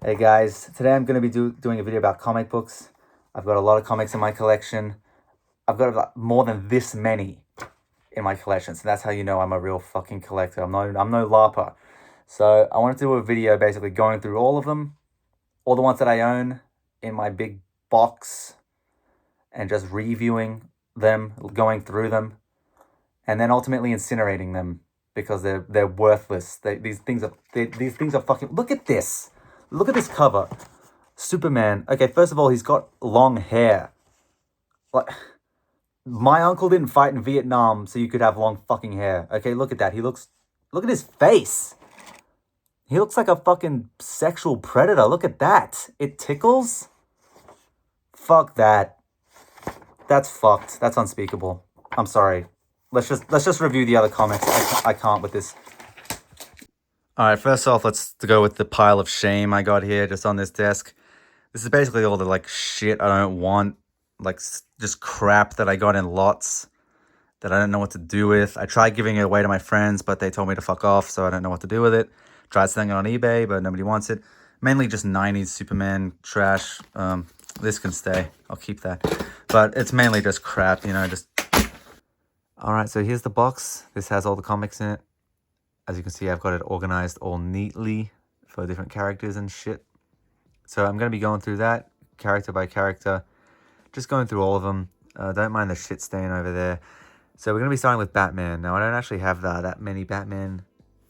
Hey guys, today I'm going to be doing a video about comic books. I've got a lot of comics in my collection. I've got more than this many in my collection, so that's how you know I'm a real fucking collector. I'm no LARPer. So I wanted to do a video basically going through all of them, all the ones that I own in my big box, and just reviewing them, going through them, and then ultimately incinerating them because they're worthless. These things are fucking. Look at this. Look at this cover. Superman. Okay, first of all, he's got long hair. Like, my uncle didn't fight in Vietnam, so you could have long fucking hair. Okay, look at that. Look at his face. He looks like a fucking sexual predator. Look at that. It tickles. Fuck that. That's fucked. That's unspeakable. I'm sorry. Let's just review the other comics. I can't with this. All right, first off, let's go with the pile of shame I got here just on this desk. This is basically all the like shit I don't want, like just crap that I got in lots that I don't know what to do with. I tried giving it away to my friends, but they told me to fuck off, so I don't know what to do with it. Tried selling it on eBay, but nobody wants it. Mainly just 90s Superman trash. This can stay. I'll keep that. But it's mainly just crap, you know, just... Alright, so here's the box. This has all the comics in it. As you can see, I've got it organized all neatly for different characters and shit. So I'm going to be going through that, character by character. Just going through all of them. Don't mind the shit stain over there. So we're going to be starting with Batman. Now, I don't actually have that many Batman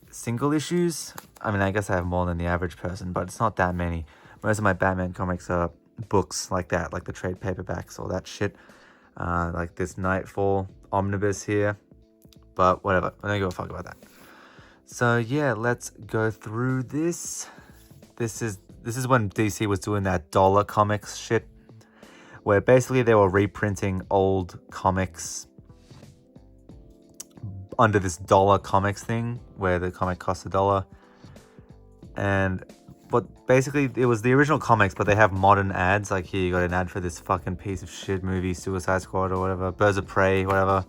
single issues. I mean, I guess I have more than the average person, but it's not that many. Most of my Batman comics are books like that, like the trade paperbacks, all that shit. Like this Nightfall omnibus here. But whatever, I don't give a fuck about that. So yeah, let's go through this. This is when DC was doing that dollar comics shit, where basically they were reprinting old comics under this dollar comics thing, where the comic costs $1. But basically it was the original comics, but they have modern ads. Like here, you got an ad for this fucking piece of shit movie, Suicide Squad or whatever, Birds of Prey, whatever.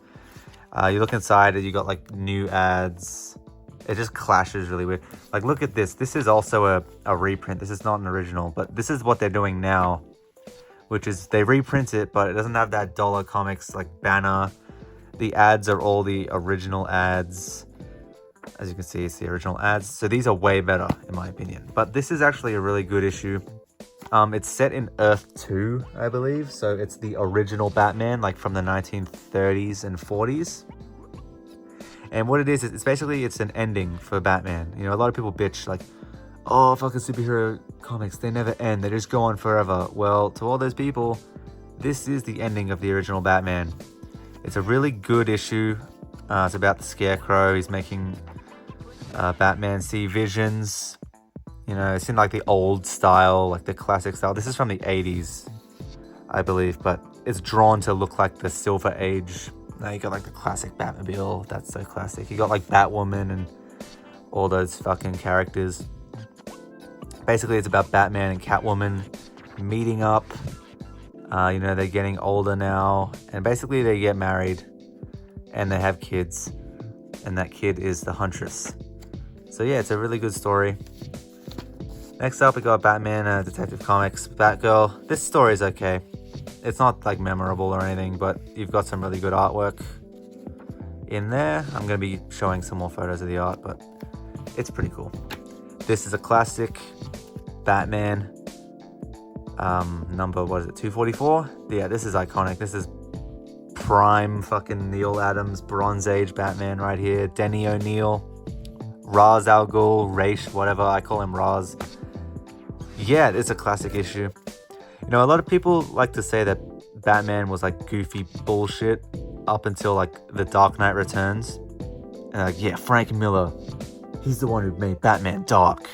You look inside and you got like new ads. It just clashes really weird. Like, look at this. This is also a reprint. This is not an original, but this is what they're doing now, which is they reprint it, but it doesn't have that dollar comics like banner. The ads are all the original ads. As you can see, it's the original ads. So these are way better, in my opinion. But this is actually a really good issue. It's set in Earth 2, I believe. So it's the original Batman, like from the 1930s and 40s. And what it is, it's basically, it's an ending for Batman. You know, a lot of people bitch like, oh, fucking superhero comics, they never end. They just go on forever. Well, to all those people, this is the ending of the original Batman. It's a really good issue. It's about the Scarecrow. He's making Batman see visions. You know, it's in like the old style, like the classic style. This is from the 80s, I believe, but it's drawn to look like the Silver Age. Now you got like the classic Batmobile. That's so classic. You got like Batwoman and all those fucking characters. Basically, it's about Batman and Catwoman meeting up. You know, they're getting older now. And basically, they get married. And they have kids. And that kid is the Huntress. So yeah, it's a really good story. Next up, we got Batman Detective Comics. Batgirl. This story is okay. It's not like memorable or anything, but you've got some really good artwork in there. I'm going to be showing some more photos of the art, but it's pretty cool. This is a classic Batman number, what is it, 244? Yeah, this is iconic. This is prime fucking Neil Adams, Bronze Age Batman right here. Denny O'Neil, Ra's al Ghul, Raish, whatever, I call him Ra's. Yeah, it's a classic issue. You know, a lot of people like to say that Batman was like goofy bullshit up until like The Dark Knight Returns. And like, yeah, Frank Miller, he's the one who made Batman dark.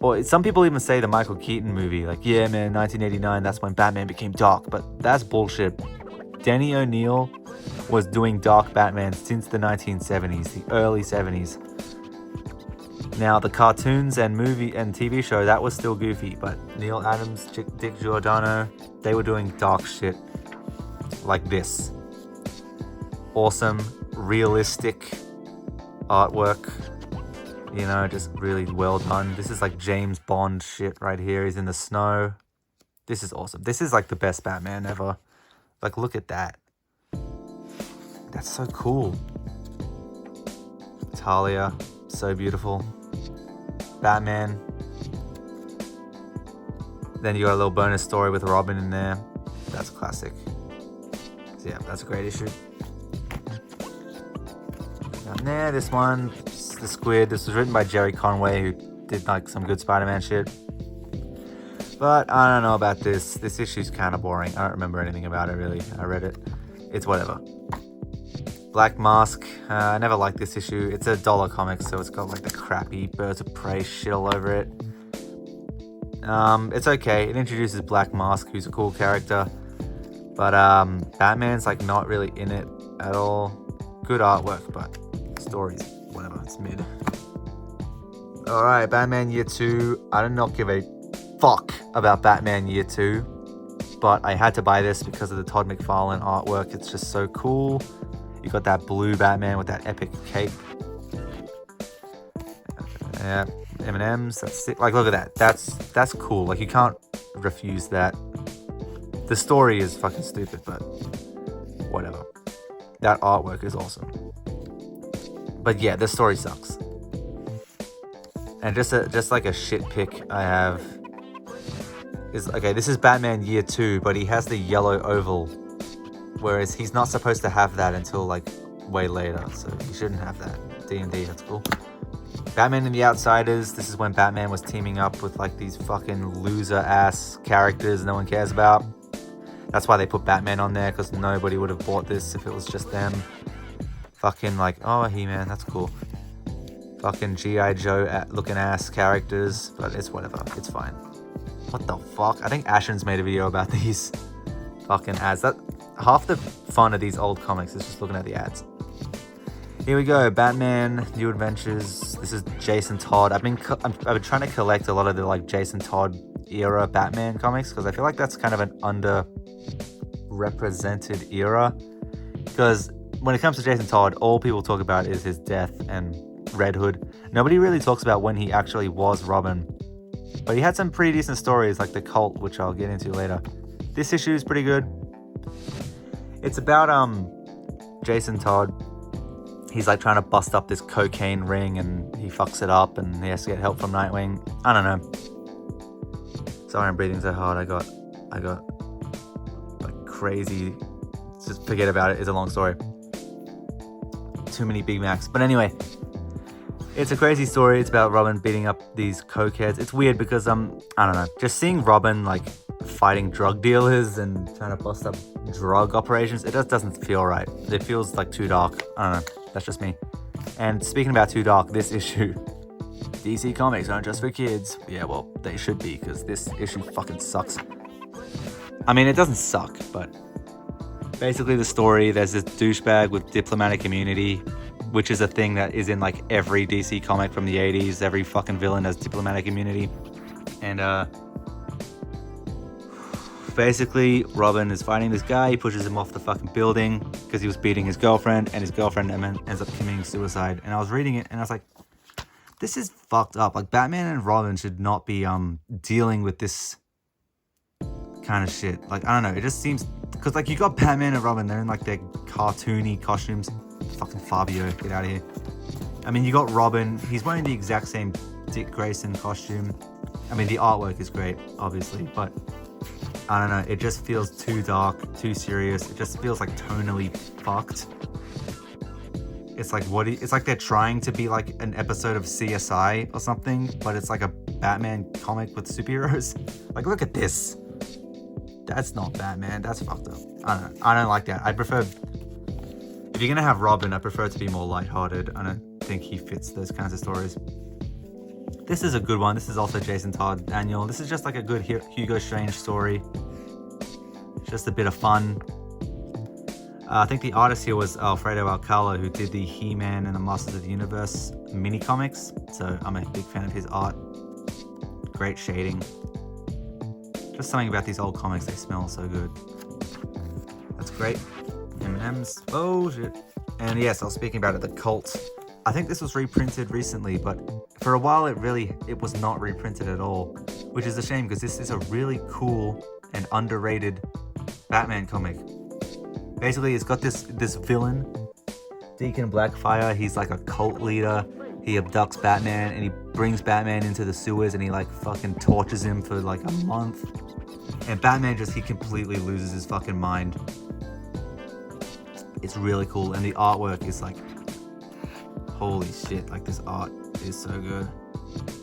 Or some people even say the Michael Keaton movie, like, yeah, man, 1989, that's when Batman became dark. But that's bullshit. Denny O'Neil was doing dark Batman since the 1970s, the early 70s. Now, the cartoons and movie and TV show, that was still goofy, but Neil Adams, Dick Giordano, they were doing dark shit like this. Awesome, realistic artwork. You know, just really well done. This is like James Bond shit right here. He's in the snow. This is awesome. This is like the best Batman ever. Like, look at that. That's so cool. Talia, so beautiful. Batman. Then you got a little bonus story with Robin in there. That's classic. So yeah, that's a great issue. Down there, this one, the Squid. This was written by Jerry Conway, who did like some good Spider-Man shit. But I don't know about this. This issue's kind of boring. I don't remember anything about it really. I read it. It's whatever. Black Mask. I never liked this issue. It's a dollar comic, so it's got like the crappy Birds of Prey shit all over it. It's okay. It introduces Black Mask, who's a cool character. But Batman's like not really in it at all. Good artwork, but stories, whatever. It's mid. Alright, Batman Year 2. I do not give a fuck about Batman Year 2, but I had to buy this because of the Todd McFarlane artwork. It's just so cool. You got that blue Batman with that epic cape. Yeah, M&M's. That's sick. Like, look at that. That's cool. Like, you can't refuse that. The story is fucking stupid, but whatever. That artwork is awesome. But yeah, this story sucks. And just like a shit pick I have is, okay, this is Batman Year 2, but he has the yellow oval, whereas he's not supposed to have that until like way later, so he shouldn't have that. D&D, that's cool. Batman and the Outsiders. This is when Batman was teaming up with like these fucking loser ass characters no one cares about. That's why they put Batman on there, because nobody would have bought this if it was just them. Fucking like, oh, He-Man, that's cool. Fucking G.I. Joe looking ass characters, but it's whatever, it's fine. What the fuck? I think Ashen's made a video about these fucking ads. That half the fun of these old comics is just looking at the ads. Here we go, Batman New Adventures. This is Jason Todd. I've been trying to collect a lot of the like Jason Todd era Batman comics, because I feel like that's kind of an underrepresented era. Because when it comes to Jason Todd, all people talk about is his death and Red Hood. Nobody really talks about when he actually was Robin. But he had some pretty decent stories, like The Cult, which I'll get into later. This issue is pretty good. It's about Jason Todd. He's like trying to bust up this cocaine ring, and he fucks it up, and he has to get help from Nightwing. I don't know. Sorry, I'm breathing so hard. I got like crazy. Just forget about it. It's a long story. Too many Big Macs. But anyway, it's a crazy story. It's about Robin beating up these cokeheads. It's weird because I don't know. Just seeing Robin like fighting drug dealers and trying to bust up drug operations, it just doesn't feel right. It feels like too dark. I don't know. That's just me. And speaking about too dark, this issue, DC Comics aren't just for kids. Yeah, well, they should be, because this issue fucking sucks. I mean, it doesn't suck, but basically the story, there's this douchebag with diplomatic immunity, which is a thing that is in like every DC comic from the 80s. Every fucking villain has diplomatic immunity. And basically Robin is fighting this guy. He pushes him off the fucking building because he was beating his girlfriend, and his girlfriend ends up committing suicide. And I was reading it and I was like, this is fucked up. Like, Batman and Robin should not be dealing with this kind of shit. Like, I don't know, it just seems, because like you got Batman and Robin, they're in like their cartoony costumes. Fucking Fabio, get out of here. I mean, you got Robin, he's wearing the exact same Dick Grayson costume. I mean, the artwork is great, obviously, but I don't know, it just feels too dark, too serious. It just feels like tonally fucked. It's like it's like they're trying to be like an episode of CSI or something, but it's like a Batman comic with superheroes. Like, look at this. That's not Batman. That's fucked up. I don't know. I don't like that. I prefer, if you're gonna have Robin, I prefer it to be more lighthearted. I don't think he fits those kinds of stories. This is a good one. This is also Jason Todd annual. This is just like a good Hugo Strange story. Just a bit of fun. I think the artist here was Alfredo Alcala, who did the He-Man and the Masters of the Universe mini comics. So I'm a big fan of his art. Great shading. Just something about these old comics, they smell so good. That's great. M&M's. Oh shit. And yes, I was speaking about it, The Cult. I think this was reprinted recently, but for a while it was not reprinted at all, which is a shame because this is a really cool and underrated Batman comic. Basically, it's got this villain, Deacon Blackfire. He's like a cult leader. He abducts Batman and he brings Batman into the sewers and he like fucking tortures him for like a month. And Batman he completely loses his fucking mind. It's really cool, and the artwork is like, holy shit, like this art is so good.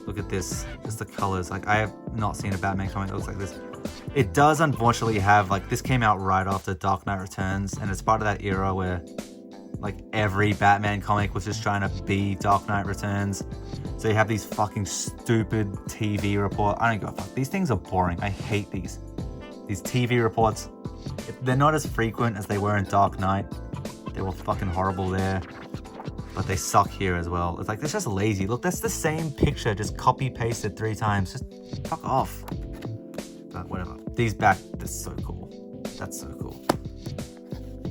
Look at this, just the colors. Like, I have not seen a Batman comic that looks like this. It does unfortunately have, like, this came out right after Dark Knight Returns, and it's part of that era where like every Batman comic was just trying to be Dark Knight Returns. So you have these fucking stupid TV reports. I don't give a fuck. These things are boring. I hate these TV reports. They're not as frequent as they were in Dark Knight. They were fucking horrible there, but they suck here as well. It's like, it's just lazy. Look, that's the same picture, just copy pasted 3 times. Just fuck off. But whatever. These back, that's so cool. That's so cool.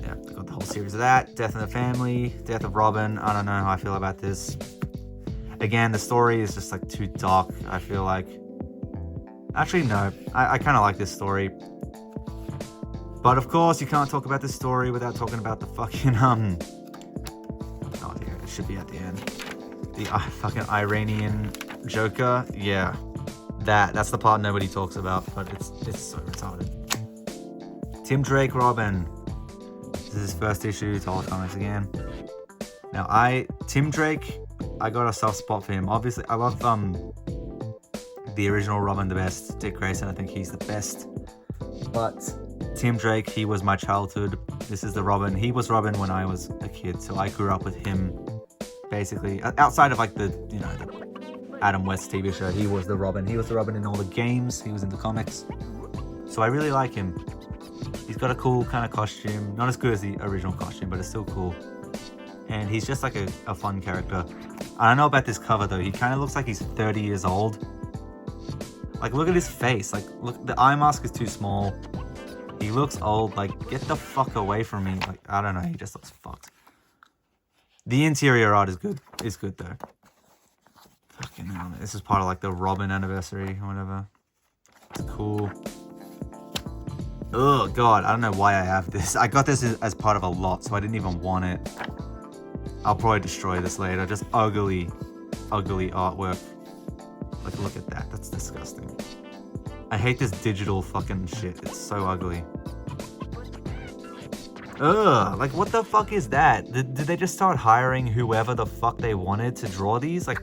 Yeah, I got the whole series of that. Death in the Family, Death of Robin. I don't know how I feel about this. Again, the story is just like too dark, I feel like. Actually, no. I kind of like this story. But of course, you can't talk about this story without talking about the fucking, oh dear, it should be at the end. The fucking Iranian Joker. Yeah. That's the part nobody talks about, but it's so retarded. Tim Drake Robin. This is his first issue, Total Comics again. Now, Tim Drake, I got a soft spot for him. Obviously, I love the original Robin the best. Dick Grayson, I think he's the best. But Tim Drake, he was my childhood. This is the Robin. He was Robin when I was a kid, so I grew up with him. Basically, outside of like the Adam West TV show, he was the Robin. He was the Robin in all the games. He was in the comics. So I really like him. He's got a cool kind of costume. Not as good as the original costume, but it's still cool. And he's just like a fun character. I don't know about this cover though. He kind of looks like he's 30 years old. Like, look at his face. Like, look, the eye mask is too small. He looks old. Like, get the fuck away from me. Like, I don't know. He just looks fucked. The interior art is good. It's good though. Fucking hell. This is part of like the Robin anniversary or whatever. It's cool. Oh god, I don't know why I have this. I got this as part of a lot, so I didn't even want it. I'll probably destroy this later. Just ugly artwork. Like, look at that. That's disgusting. I hate this digital fucking shit. It's so ugly. Ugh, like what the fuck is that? Did they just start hiring whoever the fuck they wanted to draw these? Like,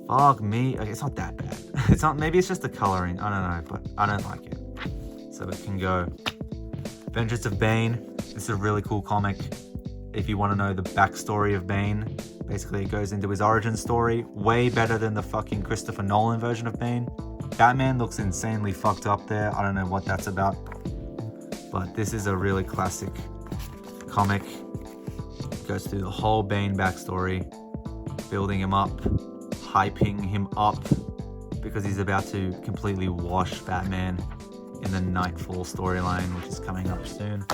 fuck me. Okay, it's not that bad. It's not, maybe it's just the coloring. I don't know, but I don't like it. So it can go. Vengeance of Bane. This is a really cool comic. If you want to know the backstory of Bane, basically it goes into his origin story. Way better than the fucking Christopher Nolan version of Bane. Batman looks insanely fucked up there. I don't know what that's about. But this is a really classic comic. It goes through the whole Bane backstory. Building him up. Hyping him up. Because he's about to completely wash Batman in the Nightfall storyline, which is coming up soon.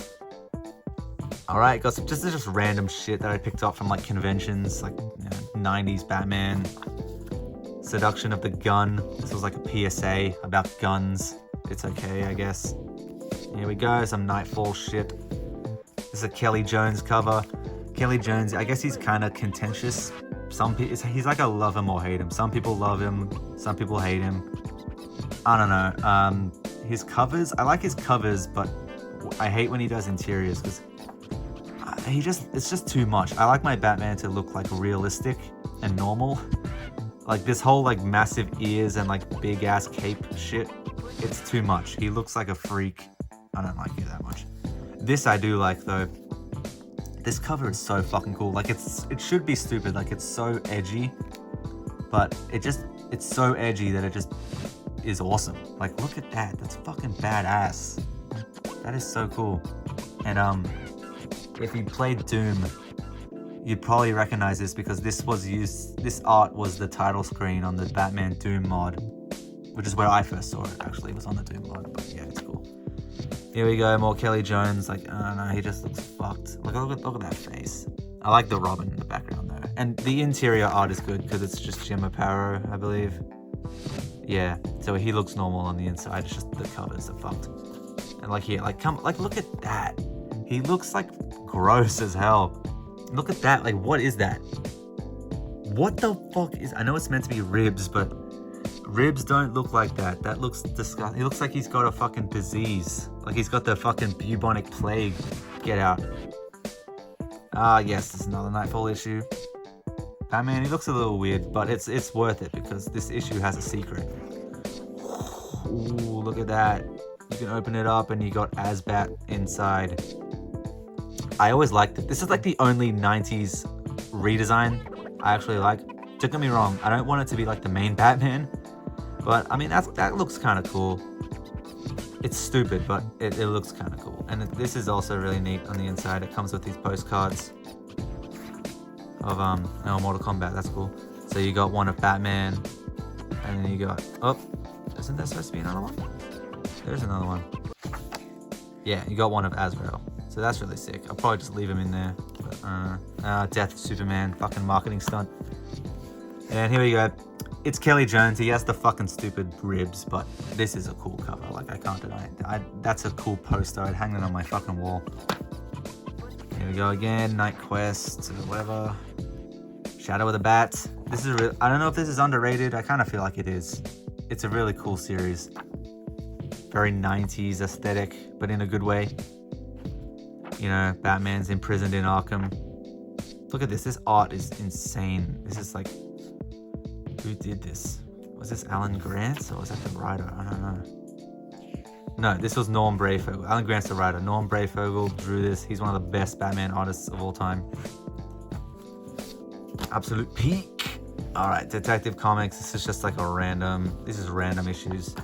Alright, got some just random shit that I picked up from like conventions, like 90s Batman. Seduction of the Gun. This was like a PSA about guns. It's okay, I guess. Here we go, some Nightfall shit. This is a Kelly Jones cover. Kelly Jones, I guess he's kind of contentious. He's like a love him or hate him. Some people love him, some people hate him. I don't know. His covers, I like his covers, but I hate when he does interiors because it's just too much. I like my Batman to look like realistic and normal. Like this whole like massive ears and like big ass cape shit, it's too much. He looks like a freak. I don't like it that much. This I do like though. This cover is so fucking cool. Like it should be stupid. Like it's so edgy, but it's so edgy that it just is awesome. Like look at that. That's fucking badass. That is so cool. And if you played Doom, you'd probably recognize this because this art was the title screen on the Batman Doom mod, which is where I first saw it. Actually, it was on the Doom mod, but yeah, it's cool. Here we go, more Kelly Jones. Like, I don't know, he just looks fucked. Look at that face. I like the Robin in the background though. And the interior art is good because it's just Jim Aparo, I believe. Yeah, so he looks normal on the inside. It's just the covers are fucked. And like here, like look at that. He looks like gross as hell. Look at that. Like, what is that? What the fuck is? I know it's meant to be ribs, but ribs don't look like that. That looks disgusting. He looks like he's got a fucking disease. Like he's got the fucking bubonic plague. Get out. Ah, yes, this is another Nightfall issue. Batman, he looks a little weird, but it's worth it because this issue has a secret. Ooh, look at that. You can open it up and you got Asbat inside. I always liked it. This is like the only 90s redesign I actually like. Don't get me wrong, I don't want it to be like the main Batman, but I mean, that looks kind of cool. It's stupid, but it looks kind of cool. And this is also really neat on the inside. It comes with these postcards of Mortal Kombat. That's cool. So you got one of Batman, and then you got, oh, isn't there supposed to be another one? There's another one. Yeah, you got one of Azrael. So that's really sick. I'll probably just leave him in there. But, Death of Superman, fucking marketing stunt. And here we go. It's Kelly Jones. He has the fucking stupid ribs, but this is a cool cover. Like, I can't deny it. That's a cool poster. I'd hang it on my fucking wall. Here we go again. Night Quest, whatever. Shadow of the Bat. This is I don't know if this is underrated. I kind of feel like it is. It's a really cool series. Very 90s aesthetic, but in a good way. You know, Batman's imprisoned in Arkham. Look at this. This art is insane. This is like, who did this? Was this Alan Grant or was that the writer? I don't know. No, this was Norm Brayfogle. Alan Grant's the writer. Norm Brayfogle drew this. He's one of the best Batman artists of all time. Absolute peak. All right, Detective Comics. This is just like this is random issues.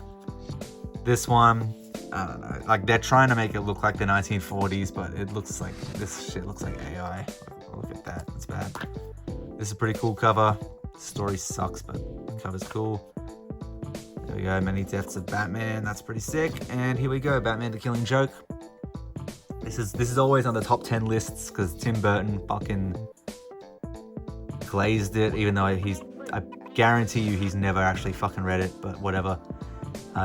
This one, I don't know. Like, they're trying to make it look like the 1940s, but it looks like, this shit looks like AI. Look at that. It's bad. This is a pretty cool cover. The story sucks, but the cover's cool. There we go. Many Deaths of Batman. That's pretty sick. And here we go. Batman: The Killing Joke. This is always on the top 10 lists because Tim Burton fucking glazed it, even though I guarantee you he's never actually fucking read it, but whatever.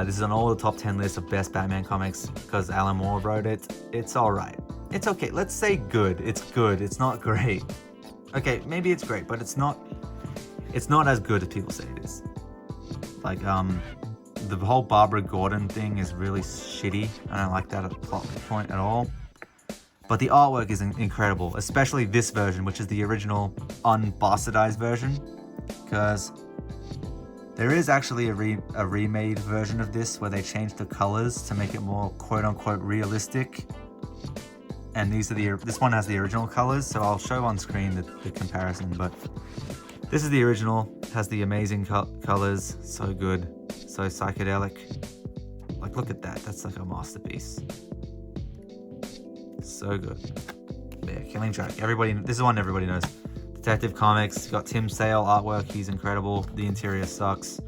This is on all the top 10 lists of best Batman comics because Alan Moore wrote it. It's alright. It's okay. Let's say good. It's good. It's not great. Okay, maybe it's great, but it's not as good as people say it is. Like, the whole Barbara Gordon thing is really shitty. I don't like that at the plot point at all. But the artwork is incredible, especially this version, which is the original unbastardized version, because there is actually a remade version of this where they changed the colors to make it more quote-unquote realistic. And this one has the original colors, so I'll show on screen the comparison, but this is the original. It has the amazing colors, so good, so psychedelic. Like, look at that, that's like a masterpiece. So good. Yeah, Killing Joke. This is one everybody knows. Detective Comics, got Tim Sale artwork, he's incredible. The interior sucks.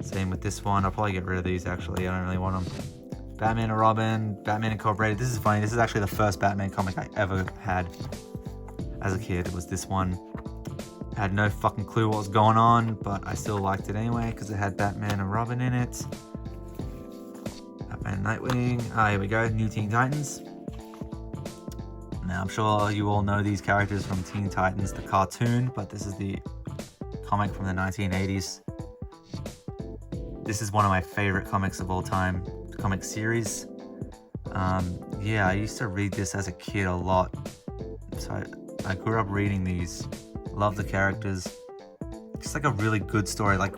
Same with this one. I'll probably get rid of these actually, I don't really want them. Batman and Robin, Batman Incorporated. This is funny, this is actually the first Batman comic I ever had as a kid. It was this one. I had no fucking clue what was going on, but I still liked it anyway because it had Batman and Robin in it. Batman and Nightwing. Here we go, New Teen Titans. Now, I'm sure you all know these characters from Teen Titans, the cartoon, but this is the comic from the 1980s. This is one of my favorite comics of all time, comic series. Yeah, I used to read this as a kid a lot. So I grew up reading these. Love the characters. Just like a really good story. Like,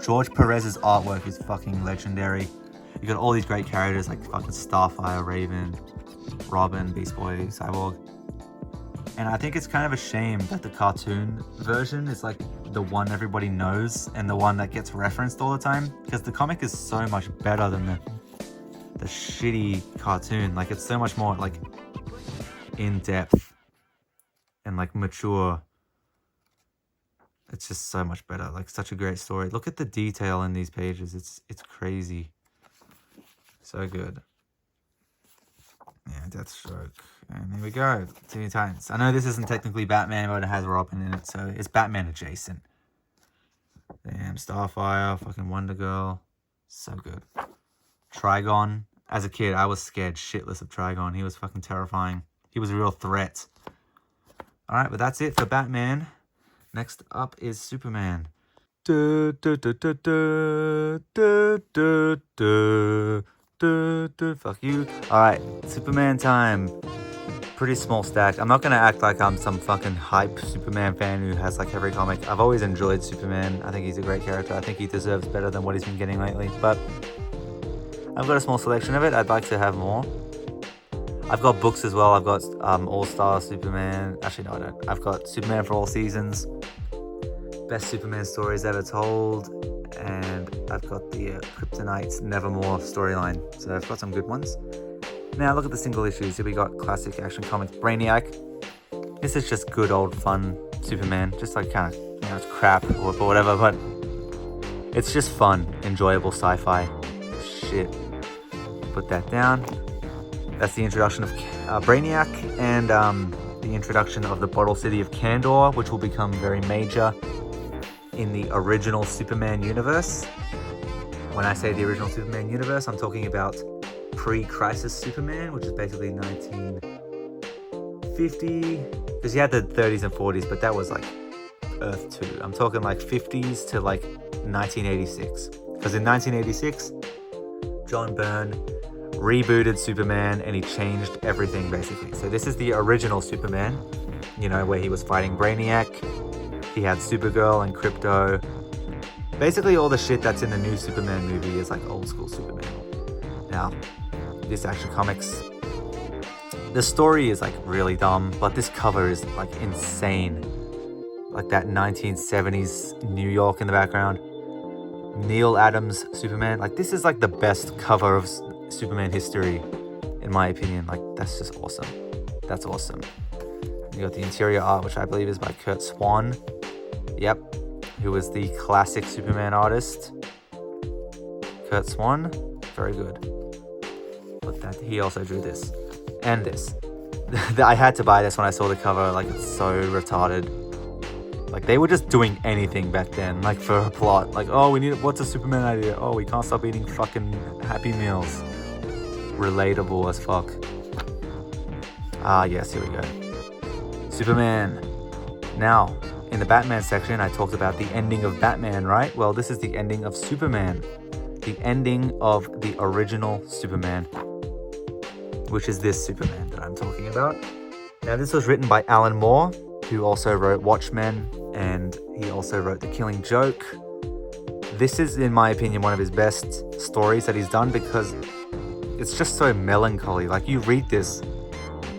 George Perez's artwork is fucking legendary. You got all these great characters like fucking Starfire, Raven, Robin, Beast Boy, Cyborg. And I think it's kind of a shame that the cartoon version is like the one everybody knows and the one that gets referenced all the time, because the comic is so much better than the shitty cartoon. Like, it's so much more like in depth and like mature. It's just so much better. Like, such a great story. Look at the detail in these pages. It's crazy. So good. Yeah, Deathstroke. And there we go. Teen Titans. I know this isn't technically Batman, but it has Robin in it, so it's Batman adjacent. Damn, Starfire, fucking Wonder Girl. So good. Trigon. As a kid, I was scared shitless of Trigon. He was fucking terrifying. He was a real threat. Alright, but that's it for Batman. Next up is Superman. Fuck you. Alright, Superman time. Pretty small stack. I'm not going to act like I'm some fucking hype Superman fan who has like every comic. I've always enjoyed Superman. I think he's a great character. I think he deserves better than what he's been getting lately. But I've got a small selection of it. I'd like to have more. I've got books as well. I've got All-Star Superman. Actually, no, I don't. I've got Superman for All Seasons. Best Superman stories ever told. And I've got the Kryptonite Nevermore storyline. So I've got some good ones. Now look at the single issues. Here we got classic Action Comics Brainiac. This is just good old fun Superman. Just like kind of, it's crap or whatever, but it's just fun, enjoyable sci-fi shit. Put that down. That's the introduction of Brainiac and the introduction of the Bottle City of Kandor, which will become very major in the original Superman universe. When I say the original Superman universe, I'm talking about pre-Crisis Superman, which is basically 1950, because you had the 30s and 40s, but that was like Earth 2. I'm talking like 50s to like 1986, because in 1986, John Byrne rebooted Superman and he changed everything basically. So this is the original Superman, where he was fighting Brainiac. He had Supergirl and Krypto. Basically all the shit that's in the new Superman movie is like old school Superman. Now, this Action Comics, the story is like really dumb, but this cover is like insane. Like that 1970s New York in the background. Neil Adams Superman. Like this is like the best cover of Superman history, in my opinion. Like that's just awesome. That's awesome. You got the interior art, which I believe is by Kurt Swan. Yep. Who was the classic Superman artist. Kurt Swan. Very good. But that he also drew this. And this. I had to buy this when I saw the cover. Like it's so retarded. Like they were just doing anything back then. Like for a plot. Like, oh, what's a Superman idea? Oh, we can't stop eating fucking Happy Meals. Relatable as fuck. Ah, yes, here we go. Superman. Now, in the Batman section, I talked about the ending of Batman, right? Well, this is the ending of Superman. The ending of the original Superman, which is this Superman that I'm talking about. Now, this was written by Alan Moore, who also wrote Watchmen, and he also wrote The Killing Joke. This is, in my opinion, one of his best stories that he's done because it's just so melancholy. Like, you read this,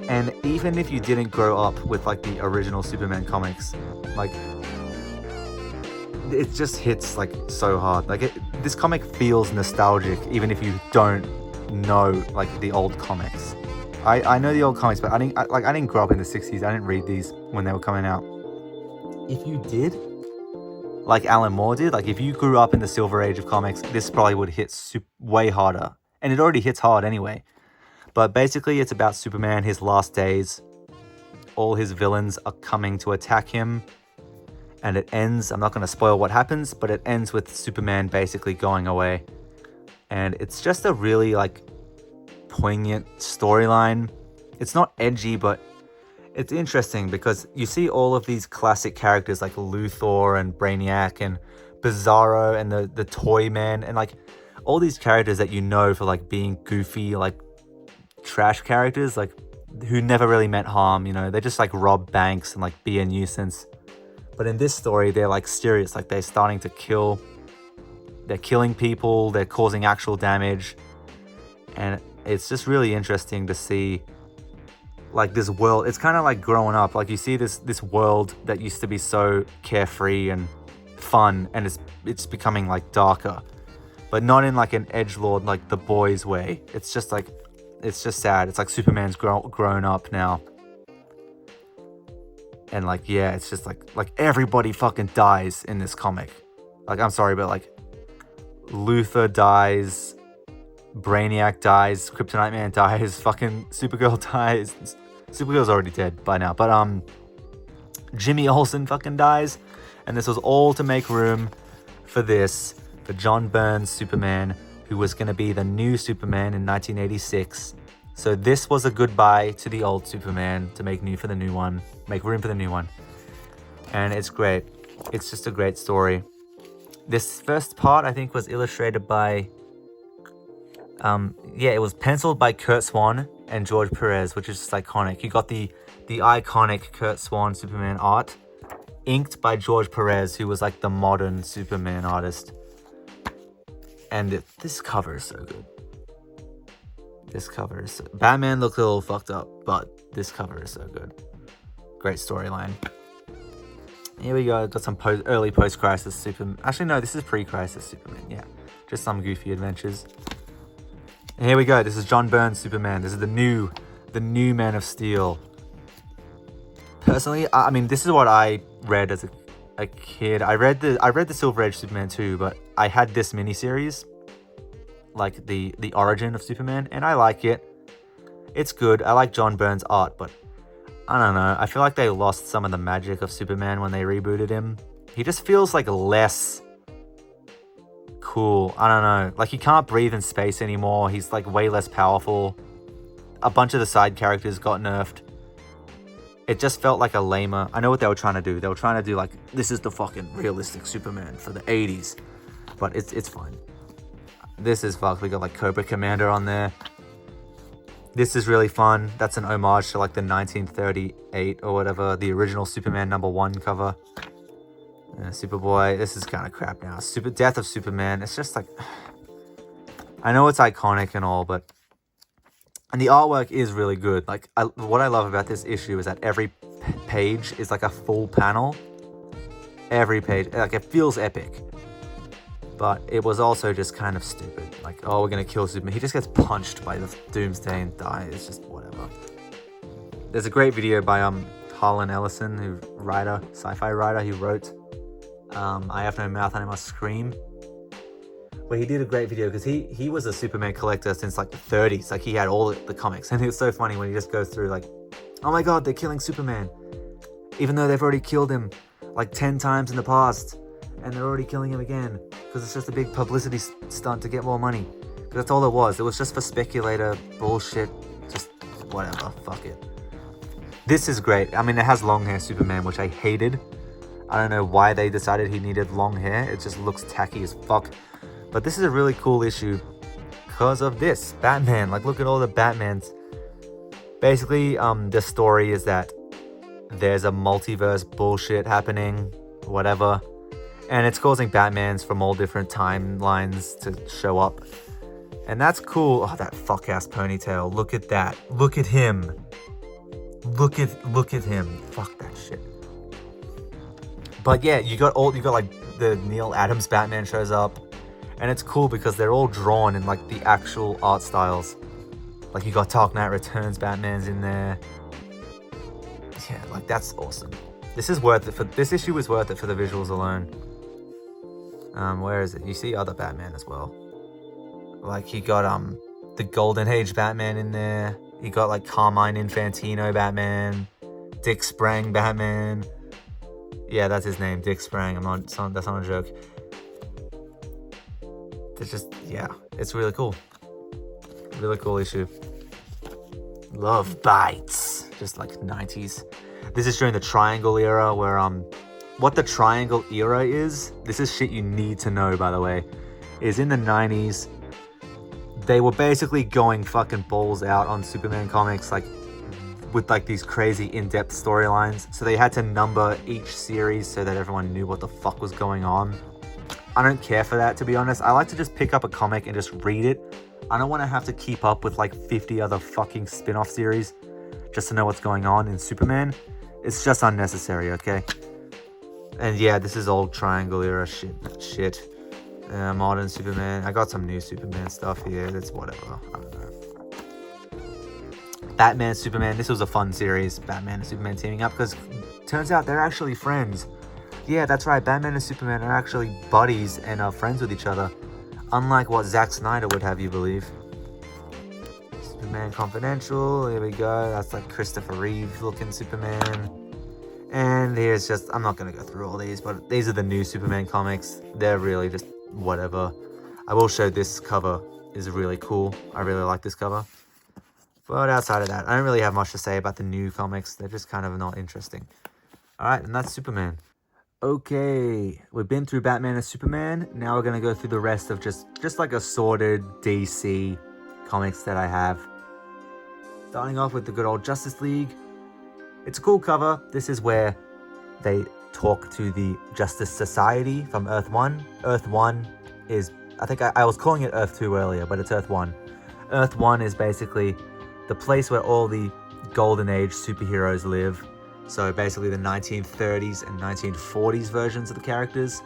and even if you didn't grow up with, like, the original Superman comics, like, it just hits, like, so hard. Like, this comic feels nostalgic, even if you don't know, like, the old comics. I know the old comics, but I didn't grow up in the 60s. I didn't read these when they were coming out. If you did, like Alan Moore did, like if you grew up in the Silver Age of comics, this probably would hit way harder. And it already hits hard anyway. But basically, it's about Superman, his last days. All his villains are coming to attack him. And it ends, I'm not going to spoil what happens, but it ends with Superman basically going away. And it's just a really, like, poignant storyline. It's not edgy, but it's interesting because you see all of these classic characters like Luthor and Brainiac and Bizarro and the Toy Man, and like all these characters that you know for like being goofy, like trash characters, like who never really meant harm, they just like rob banks and like be a nuisance. But in this story, they're like serious, like they're starting to kill, they're killing people, they're causing actual damage. And it's just really interesting to see like this world. It's kind of like growing up. Like you see this world that used to be so carefree and fun, and it's becoming like darker, but not in like an edgelord like The Boys way. It's just sad. It's like Superman's grown up now. And like, yeah, it's just like everybody fucking dies in this comic. Like, I'm sorry, but like Luthor dies, Brainiac dies, Kryptonite Man dies, fucking Supergirl dies, Supergirl's already dead by now, but Jimmy Olsen fucking dies, and this was all to make room for this, for John Byrne's Superman, who was going to be the new Superman in 1986. So this was a goodbye to the old Superman to make room for the new one. And it's great. It's just a great story. This first part, I think, was illustrated by... it was penciled by Kurt Swan and George Perez, which is just iconic. You got the iconic Kurt Swan Superman art, inked by George Perez, who was like the modern Superman artist. And this cover is so good. Batman looks a little fucked up, but this cover is so good. Great storyline. Here we go. Got some early post-crisis Superman. Actually, no, this is pre-crisis Superman. Yeah, just some goofy adventures. And here we go. This is John Byrne's Superman. This is the new Man of Steel. Personally, I mean, this is what I read as a kid. I read the Silver Age Superman 2, but I had this miniseries, like the origin of Superman, and I like it. It's good. I like John Byrne's art, but I don't know. I feel like they lost some of the magic of Superman when they rebooted him. He just feels like less cool. I don't know. Like, he can't breathe in space anymore. He's like way less powerful. A bunch of the side characters got nerfed. It just felt like a lamer. I know what they were trying to do. They were trying to do like, this is the fucking realistic Superman for the 80s. But it's fine. This is fucked. We got like Cobra Commander on there. This is really fun. That's an homage to like the 1938 or whatever, the original Superman #1 cover. Superboy. This is kind of crap now. Death of Superman. It's just like, I know it's iconic and all, but, and the artwork is really good. Like, what I love about this issue is that every page is like a full panel. Every page, like, it feels epic. But it was also just kind of stupid. Like, oh, we're going to kill Superman. He just gets punched by the Doomsday and dies. It's just whatever. There's a great video by Harlan Ellison, sci-fi writer, who wrote I Have No Mouth and I Must Scream. Where he did a great video because he was a Superman collector since like the 30s. Like, he had all the comics. And it was so funny when he just goes through like, oh my god, they're killing Superman. Even though they've already killed him like 10 times in the past. And they're already killing him again. Because it's just a big publicity stunt to get more money. That's all it was. It was just for speculator bullshit. Just whatever. Fuck it. This is great. I mean, it has long hair Superman, which I hated. I don't know why they decided he needed long hair. It just looks tacky as fuck. But this is a really cool issue because of this. Batman. Like, look at all the Batmans. Basically, the story is that there's a multiverse bullshit happening. Whatever. And it's causing Batmans from all different timelines to show up. And that's cool. Oh, that fuck-ass ponytail. Look at that. Look at him. Look at him. Fuck that shit. But yeah, you got like the Neil Adams Batman shows up. And it's cool because they're all drawn in like the actual art styles. Like, you got Dark Knight Returns Batman's in there. Yeah, like, that's awesome. This is worth it. This issue was worth it for the visuals alone. Where is it? You see other Batman as well. Like, he got the Golden Age Batman in there. He got like Carmine Infantino Batman, Dick Sprang Batman. Yeah, that's his name, Dick Sprang. That's not a joke. It's just, yeah, it's really cool. Really cool issue. Love bites. Just like 90s. This is during the Triangle era where what the Triangle era is, this is shit you need to know, by the way, is in the 90s, they were basically going fucking balls out on Superman comics, like, with like these crazy in-depth storylines. So they had to number each series so that everyone knew what the fuck was going on. I don't care for that, to be honest. I like to just pick up a comic and just read it. I don't want to have to keep up with like 50 other fucking spin-off series just to know what's going on in Superman. It's just unnecessary, okay? And yeah, this is old Triangle era shit. Modern Superman. I got some new Superman stuff here. That's whatever. I don't know. Batman, Superman. This was a fun series. Batman and Superman teaming up, because turns out they're actually friends. Yeah, that's right. Batman and Superman are actually buddies and are friends with each other. Unlike what Zack Snyder would have you believe. Superman Confidential, here we go. That's like Christopher Reeve looking Superman. And here's just, I'm not going to go through all these, but these are the new Superman comics. They're really just whatever. I will show this cover is really cool. I really like this cover. But outside of that, I don't really have much to say about the new comics. They're just kind of not interesting. Alright, and that's Superman. Okay, we've been through Batman and Superman. Now we're going to go through the rest of just like assorted DC comics that I have. Starting off with the good old Justice League. It's a cool cover. This is where they talk to the Justice Society from Earth 1. Earth 1 is, I think I was calling it Earth 2 earlier, but it's Earth 1. Earth 1 is basically the place where all the Golden Age superheroes live. So basically the 1930s and 1940s versions of the characters.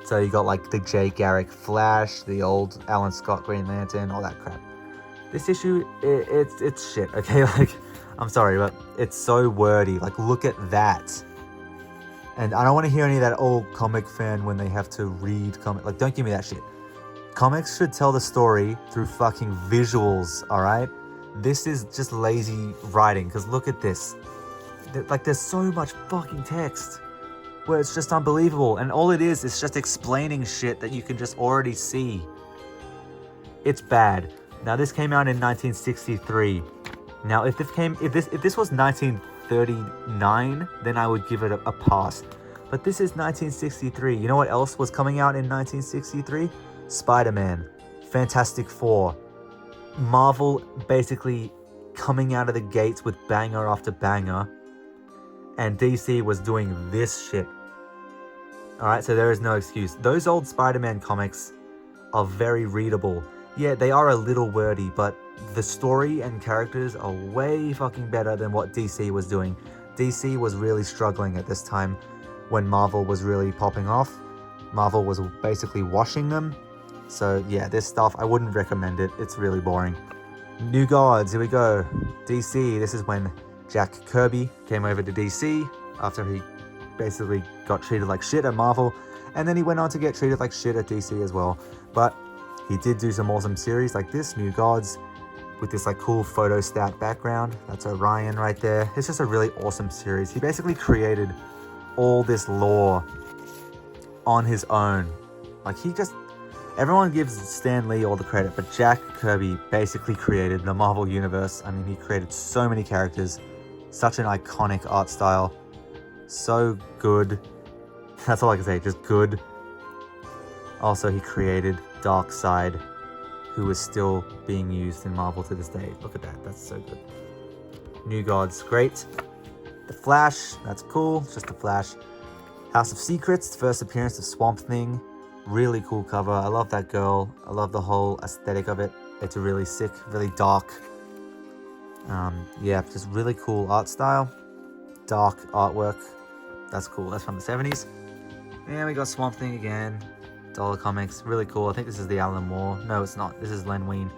So you got like the Jay Garrick Flash, the old Alan Scott Green Lantern, all that crap. This issue, it's shit, okay? Like, I'm sorry, but it's so wordy. Like, look at that. And I don't want to hear any of that old comic fan when they have to read comic. Like, don't give me that shit. Comics should tell the story through fucking visuals, alright? This is just lazy writing, because look at this. Like, there's so much fucking text where it's just unbelievable. And all it is just explaining shit that you can just already see. It's bad. Now, this came out in 1963. Now, if this was 1939, then I would give it a pass. But this is 1963. You know what else was coming out in 1963? Spider-Man, Fantastic Four. Marvel basically coming out of the gates with banger after banger. And DC was doing this shit. Alright, so there is no excuse. Those old Spider-Man comics are very readable. Yeah, they are a little wordy, but the story and characters are way fucking better than what DC was doing. DC was really struggling at this time when Marvel was really popping off. Marvel was basically washing them. So yeah, this stuff, I wouldn't recommend it. It's really boring. New Gods, here we go. DC, this is when Jack Kirby came over to DC after he basically got treated like shit at Marvel. And then he went on to get treated like shit at DC as well. But he did do some awesome series like this, New Gods, with this like cool photo stat background. That's Orion right there. It's just a really awesome series. He basically created all this lore on his own. Like everyone gives Stan Lee all the credit, but Jack Kirby basically created the Marvel Universe. I mean, he created so many characters, such an iconic art style, so good. That's all I can say, just good. Also, he created Darkseid, who is still being used in Marvel to this day. Look at that, that's so good. New Gods, great. The Flash, that's cool, it's just the Flash. House of Secrets, first appearance of Swamp Thing. Really cool cover, I love that girl. I love the whole aesthetic of it. It's a really sick, really dark. Yeah, just really cool art style. Dark artwork. That's cool, that's from the 70s. And we got Swamp Thing again. Dollar Comics, really cool. I think this is the Alan Moore. No, it's not. This is Len Wein.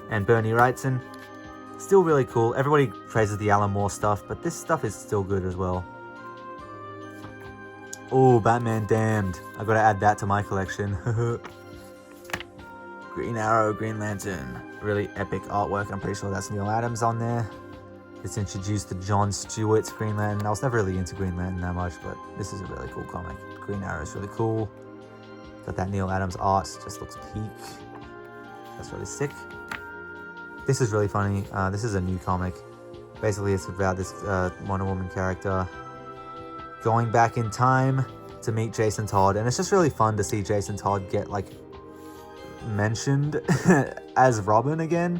And Bernie Wrightson. Still really cool. Everybody praises the Alan Moore stuff, but this stuff is still good as well. Oh, Batman Damned. I gotta add that to my collection. Green Arrow, Green Lantern. Really epic artwork. I'm pretty sure that's Neil Adams on there. It's introduced to John Stewart's Green Lantern. I was never really into Green Lantern that much, but this is a really cool comic. Green Arrow is really cool. Got that Neil Adams art, just looks peak. That's really sick. This is really funny. This is a new comic. Basically, it's about this Wonder Woman character going back in time to meet Jason Todd. And it's just really fun to see Jason Todd get, like, mentioned as Robin again.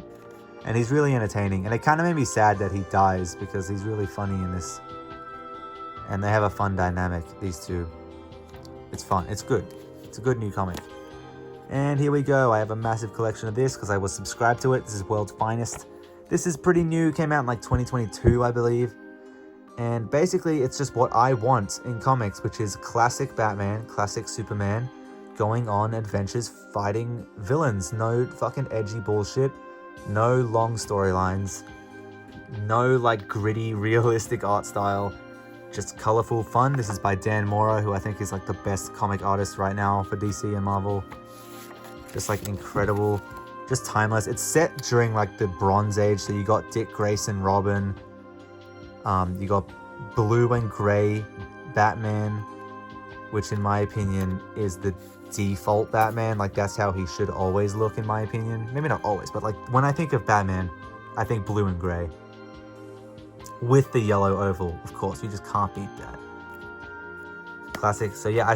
And he's really entertaining. And it kind of made me sad that he dies because he's really funny in this. And they have a fun dynamic, these two. It's fun. It's good. It's a good new comic. And here we go. I have a massive collection of this because I was subscribed to it. This is World's Finest. This is pretty new. Came out in like 2022, I believe. And basically, it's just what I want in comics, which is classic Batman, classic Superman, going on adventures fighting villains. No fucking edgy bullshit. No long storylines. No like gritty, realistic art style. Just colorful fun. This is by Dan Mora, who I think is like the best comic artist right now for DC and Marvel. Just like incredible. just timeless. It's set during like the Bronze Age, so you got Dick Grayson, Robin, you got blue and gray Batman, which in my opinion is the default Batman. Like that's how he should always look in my opinion. Maybe not always, but like when I think of Batman, I think blue and gray with the yellow oval. Of course, you just can't beat that. Classic. So yeah, I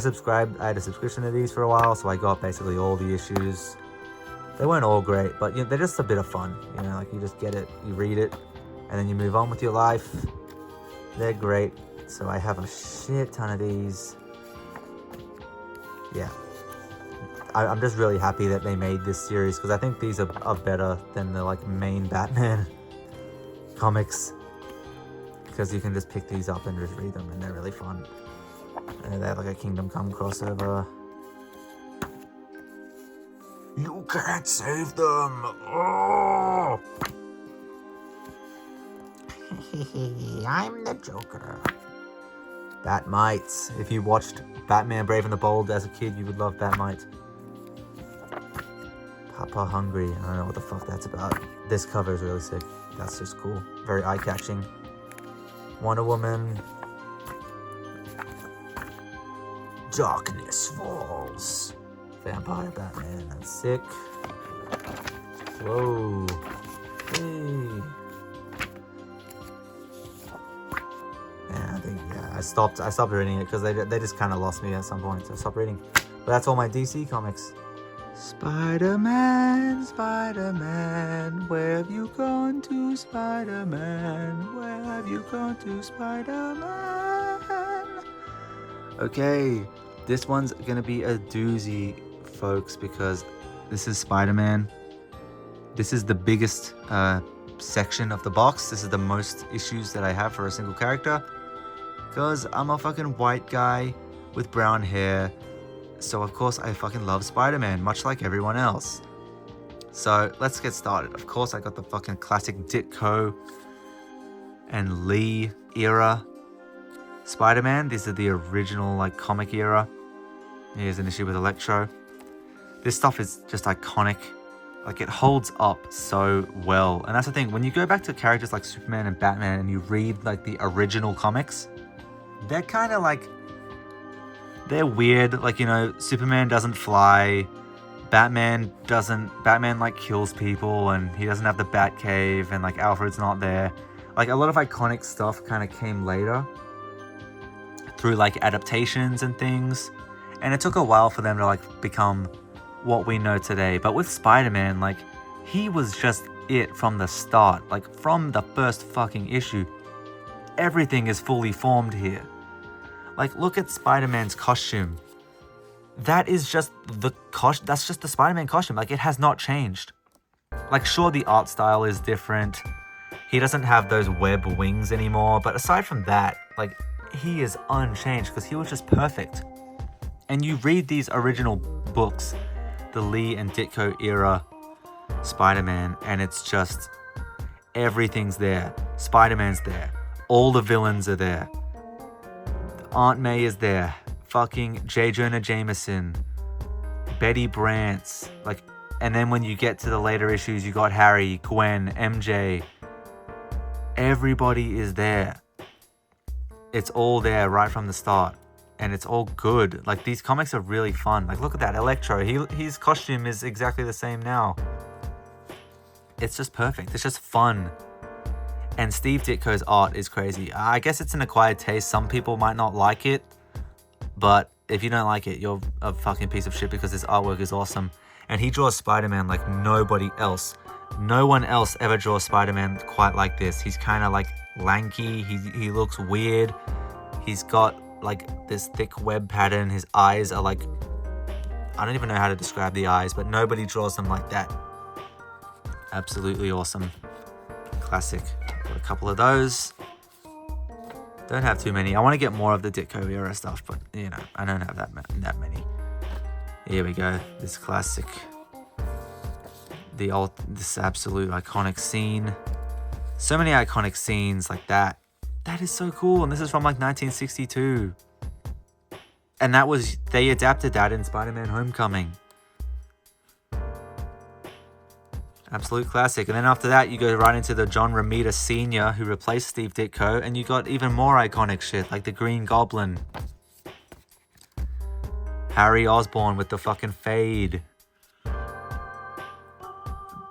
had a subscription to these for a while, so I got basically all the issues. They weren't all great, but you know, they're just a bit of fun. You know, like you just get it, you read it, and then you move on with your life. They're great. So I have a shit ton of these. Yeah. I'm just really happy that they made this series, because I think these are better than the like main Batman comics, because you can just pick these up and just read them, and they're really fun. And they have like a Kingdom Come crossover. You can't save them! Oh! I'm the Joker. Batmite. If you watched Batman Brave and the Bold as a kid, you would love Batmite. Papa Hungry. I don't know what the fuck that's about. This cover is really sick. That's just cool. Very eye-catching. Wonder Woman. Darkness Falls. Vampire Batman. That's sick. Whoa. Hey. Yeah, I stopped reading it because they just kind of lost me at some point, so I stopped reading. But that's all my DC comics. Spider-Man, Spider-Man, where have you gone to, Spider-Man? Where have you gone to, Spider-Man? Okay, this one's gonna be a doozy, folks, because this is Spider-Man. This is the biggest section of the box. This is the most issues that I have for a single character, because I'm a fucking white guy with brown hair. So of course I fucking love Spider-Man, much like everyone else. So let's get started. Of course I got the fucking classic Ditko and Lee era Spider-Man. These are the original like comic era. Here's an issue with Electro. This stuff is just iconic. Like it holds up so well. And that's the thing, when you go back to characters like Superman and Batman and you read like the original comics, they're kind of like, they're weird. Like, you know, Superman doesn't fly. Batman like kills people, and he doesn't have the Batcave, and like Alfred's not there. Like a lot of iconic stuff kind of came later through like adaptations and things. And it took a while for them to like become what we know today. But with Spider-Man, like he was just it from the start. Like from the first fucking issue, everything is fully formed here. Like, look at Spider-Man's costume. That is just the that's just the Spider-Man costume. Like, it has not changed. Like, sure, the art style is different. He doesn't have those web wings anymore. But aside from that, like, he is unchanged because he was just perfect. And you read these original books, the Lee and Ditko era Spider-Man, and it's just, everything's there. Spider-Man's there. All the villains are there. Aunt May is there. Fucking J. Jonah Jameson. Betty Brant. Like, and then when you get to the later issues, you got Harry, Gwen, MJ. Everybody is there. It's all there right from the start. And it's all good. Like, these comics are really fun. Like, look at that. Electro. His costume is exactly the same now. It's just perfect. It's just fun. And Steve Ditko's art is crazy. I guess it's an acquired taste. Some people might not like it. But if you don't like it, you're a fucking piece of shit, because his artwork is awesome. And he draws Spider-Man like nobody else. No one else ever draws Spider-Man quite like this. He's kind of like lanky. He looks weird. He's got like this thick web pattern. His eyes are like, I don't even know how to describe the eyes, but nobody draws them like that. Absolutely awesome. Classic. Got a couple of those. Don't have too many. I want to get more of the Ditko era stuff, but you know, I don't have that many. Here we go. This classic. This absolute iconic scene. So many iconic scenes like that. That is so cool. And this is from like 1962. And they adapted that in Spider-Man Homecoming. Absolute classic. And then after that, you go right into the John Romita Sr., who replaced Steve Ditko, and you got even more iconic shit, like the Green Goblin. Harry Osborn with the fucking fade.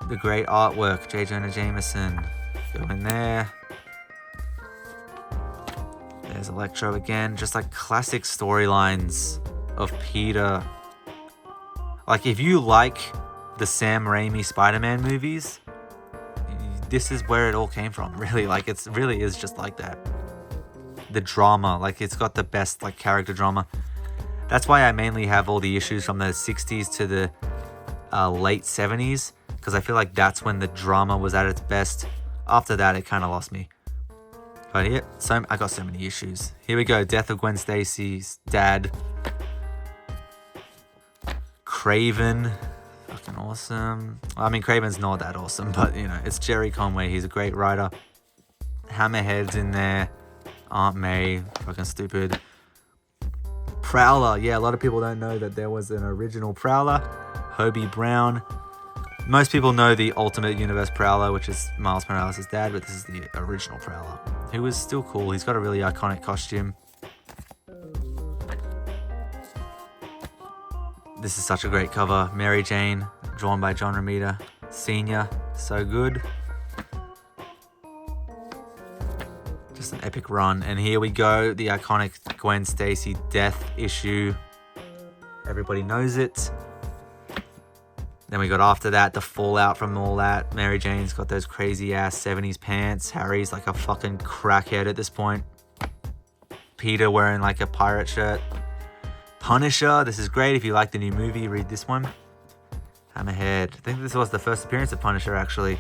The great artwork, J. Jonah Jameson. Go in there. There's Electro again. Just like classic storylines of Peter. Like, if you like the Sam Raimi Spider-Man movies, this is where it all came from, really. Like, it really is just like that. The drama, like, it's got the best, like, character drama. That's why I mainly have all the issues from the 60s to the late 70s, because I feel like that's when the drama was at its best. After that, it kind of lost me. But here, I got so many issues. Here we go. Death of Gwen Stacy's dad. Craven. Fucking awesome. I mean, Craven's not that awesome, but, you know, it's Jerry Conway. He's a great writer. Hammerhead's in there. Aunt May. Fucking stupid. Prowler. Yeah, a lot of people don't know that there was an original Prowler. Hobie Brown. Most people know the Ultimate Universe Prowler, which is Miles Morales' dad, but this is the original Prowler, who is still cool. He's got a really iconic costume. This is such a great cover. Mary Jane, drawn by John Romita Sr. So good. Just an epic run. And here we go, the iconic Gwen Stacy death issue. Everybody knows it. Then we got after that, the fallout from all that. Mary Jane's got those crazy ass 70s pants. Harry's like a fucking crackhead at this point. Peter wearing like a pirate shirt. Punisher, this is great. If you like the new movie, read this one. Hammerhead. I think this was the first appearance of Punisher, actually.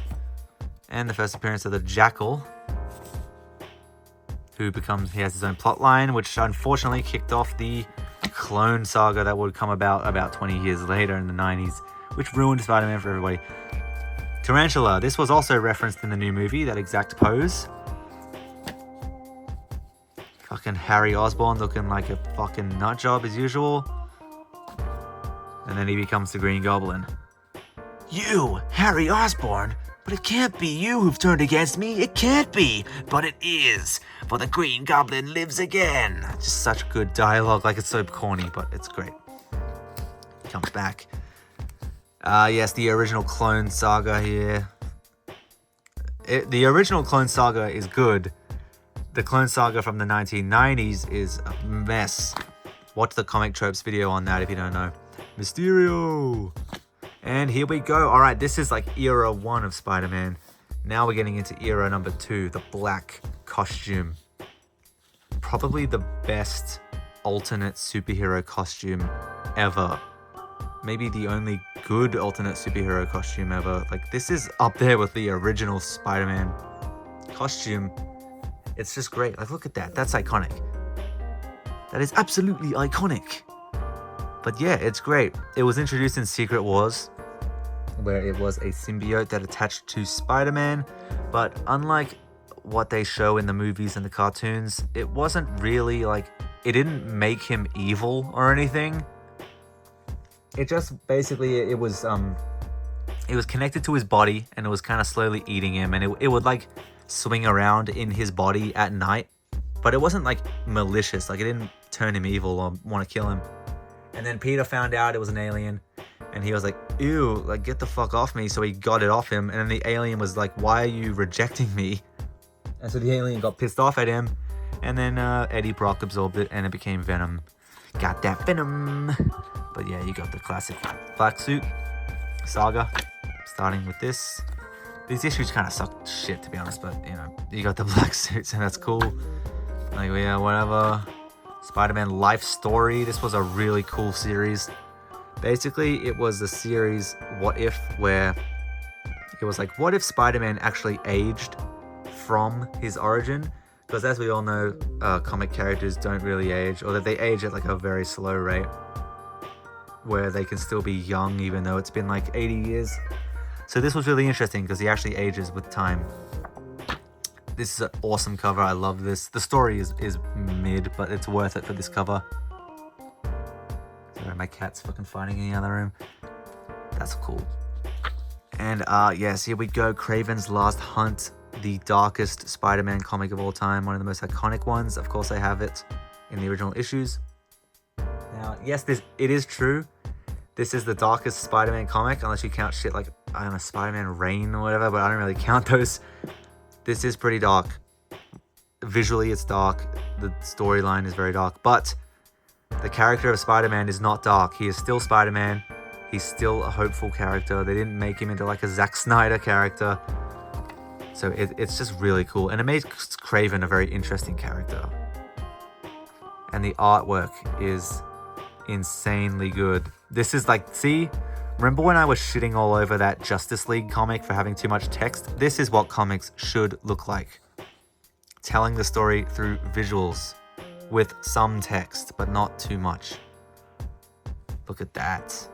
And the first appearance of the Jackal, who he has his own plot line, which unfortunately kicked off the clone saga that would come about 20 years later in the 90s, which ruined Spider-Man for everybody. Tarantula, this was also referenced in the new movie, that exact pose. Fucking Harry Osborn looking like a fucking nutjob as usual. And then he becomes the Green Goblin. You, Harry Osborn? But it can't be you who've turned against me. It can't be. But it is. For the Green Goblin lives again. Just such good dialogue. Like, it's so corny, but it's great. He comes back. Yes, the original Clone Saga here. The original Clone Saga is good. The Clone Saga from the 1990s is a mess. Watch the Comic Tropes video on that if you don't know. Mysterio! And here we go. Alright, this is like era 1 of Spider-Man. Now we're getting into era number 2, the black costume. Probably the best alternate superhero costume ever. Maybe the only good alternate superhero costume ever. Like, this is up there with the original Spider-Man costume. It's just great. Like, look at that. That's iconic. That is absolutely iconic. But yeah, it's great. It was introduced in Secret Wars, where it was a symbiote that attached to Spider-Man. But unlike what they show in the movies and the cartoons, it wasn't really like, it didn't make him evil or anything. It just basically, it was connected to his body, and it was kind of slowly eating him, and it would like swing around in his body at night, but it wasn't like malicious. Like, it didn't turn him evil or want to kill him. And then Peter found out it was an alien, and he was like, ew, like, get the fuck off me. So he got it off him, and then the alien was like, why are you rejecting me? And so the alien got pissed off at him, and then Eddie Brock absorbed it, and it became Venom. Got that Venom. But yeah, you got the classic black suit saga, starting with this. These issues kind of suck shit, to be honest, but, you know, you got the black suits, and that's cool. Like, yeah, whatever. Spider-Man Life Story. This was a really cool series. Basically, it was a series, What If, where it was like, what if Spider-Man actually aged from his origin? Because as we all know, comic characters don't really age, or that they age at like a very slow rate, where they can still be young even though it's been like 80 years. So this was really interesting because he actually ages with time. This is an awesome cover. I love this. The story is mid, but it's worth it for this cover. Sorry, my cat's fucking fighting in the other room. That's cool. And yes, here we go. Kraven's Last Hunt, the darkest Spider-Man comic of all time. One of the most iconic ones. Of course, I have it in the original issues. Now, yes, it is true. This is the darkest Spider-Man comic, unless you count shit like, I don't know, Spider-Man Reign or whatever, but I don't really count those. This is pretty dark. Visually, it's dark. The storyline is very dark, but the character of Spider-Man is not dark. He is still Spider-Man. He's still a hopeful character. They didn't make him into like a Zack Snyder character. So it's just really cool. And it makes Kraven a very interesting character. And the artwork is insanely good. This is like, see, remember when I was shitting all over that Justice League comic for having too much text? This is what comics should look like. Telling the story through visuals with some text, but not too much. Look at that.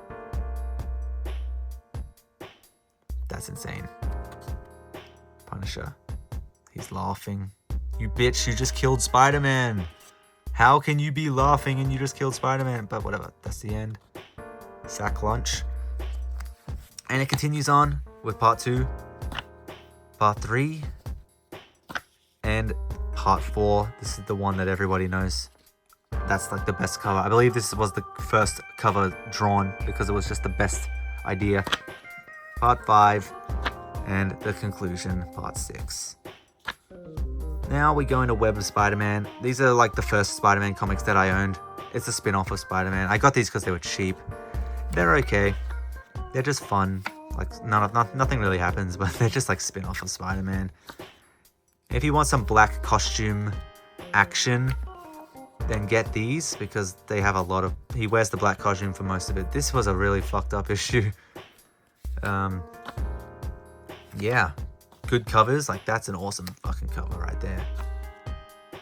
That's insane. Punisher. He's laughing. You bitch, you just killed Spider-Man. How can you be laughing and you just killed Spider-Man? But whatever, that's the end. Sack lunch. And it continues on with part 2, part 3, and part 4. This is the one that everybody knows. That's like the best cover. I believe this was the first cover drawn because it was just the best idea. Part 5, and the conclusion, part 6. Now we go into Web of Spider-Man. These are like the first Spider-Man comics that I owned. It's a spin-off of Spider-Man. I got these because they were cheap. They're okay. They're just fun. Like nothing really happens, but they're just like spin-off of Spider-Man. If you want some black costume action, then get these because they have a lot of... He wears the black costume for most of it. This was a really fucked up issue. Yeah. Good covers. Like, that's an awesome fucking cover right there.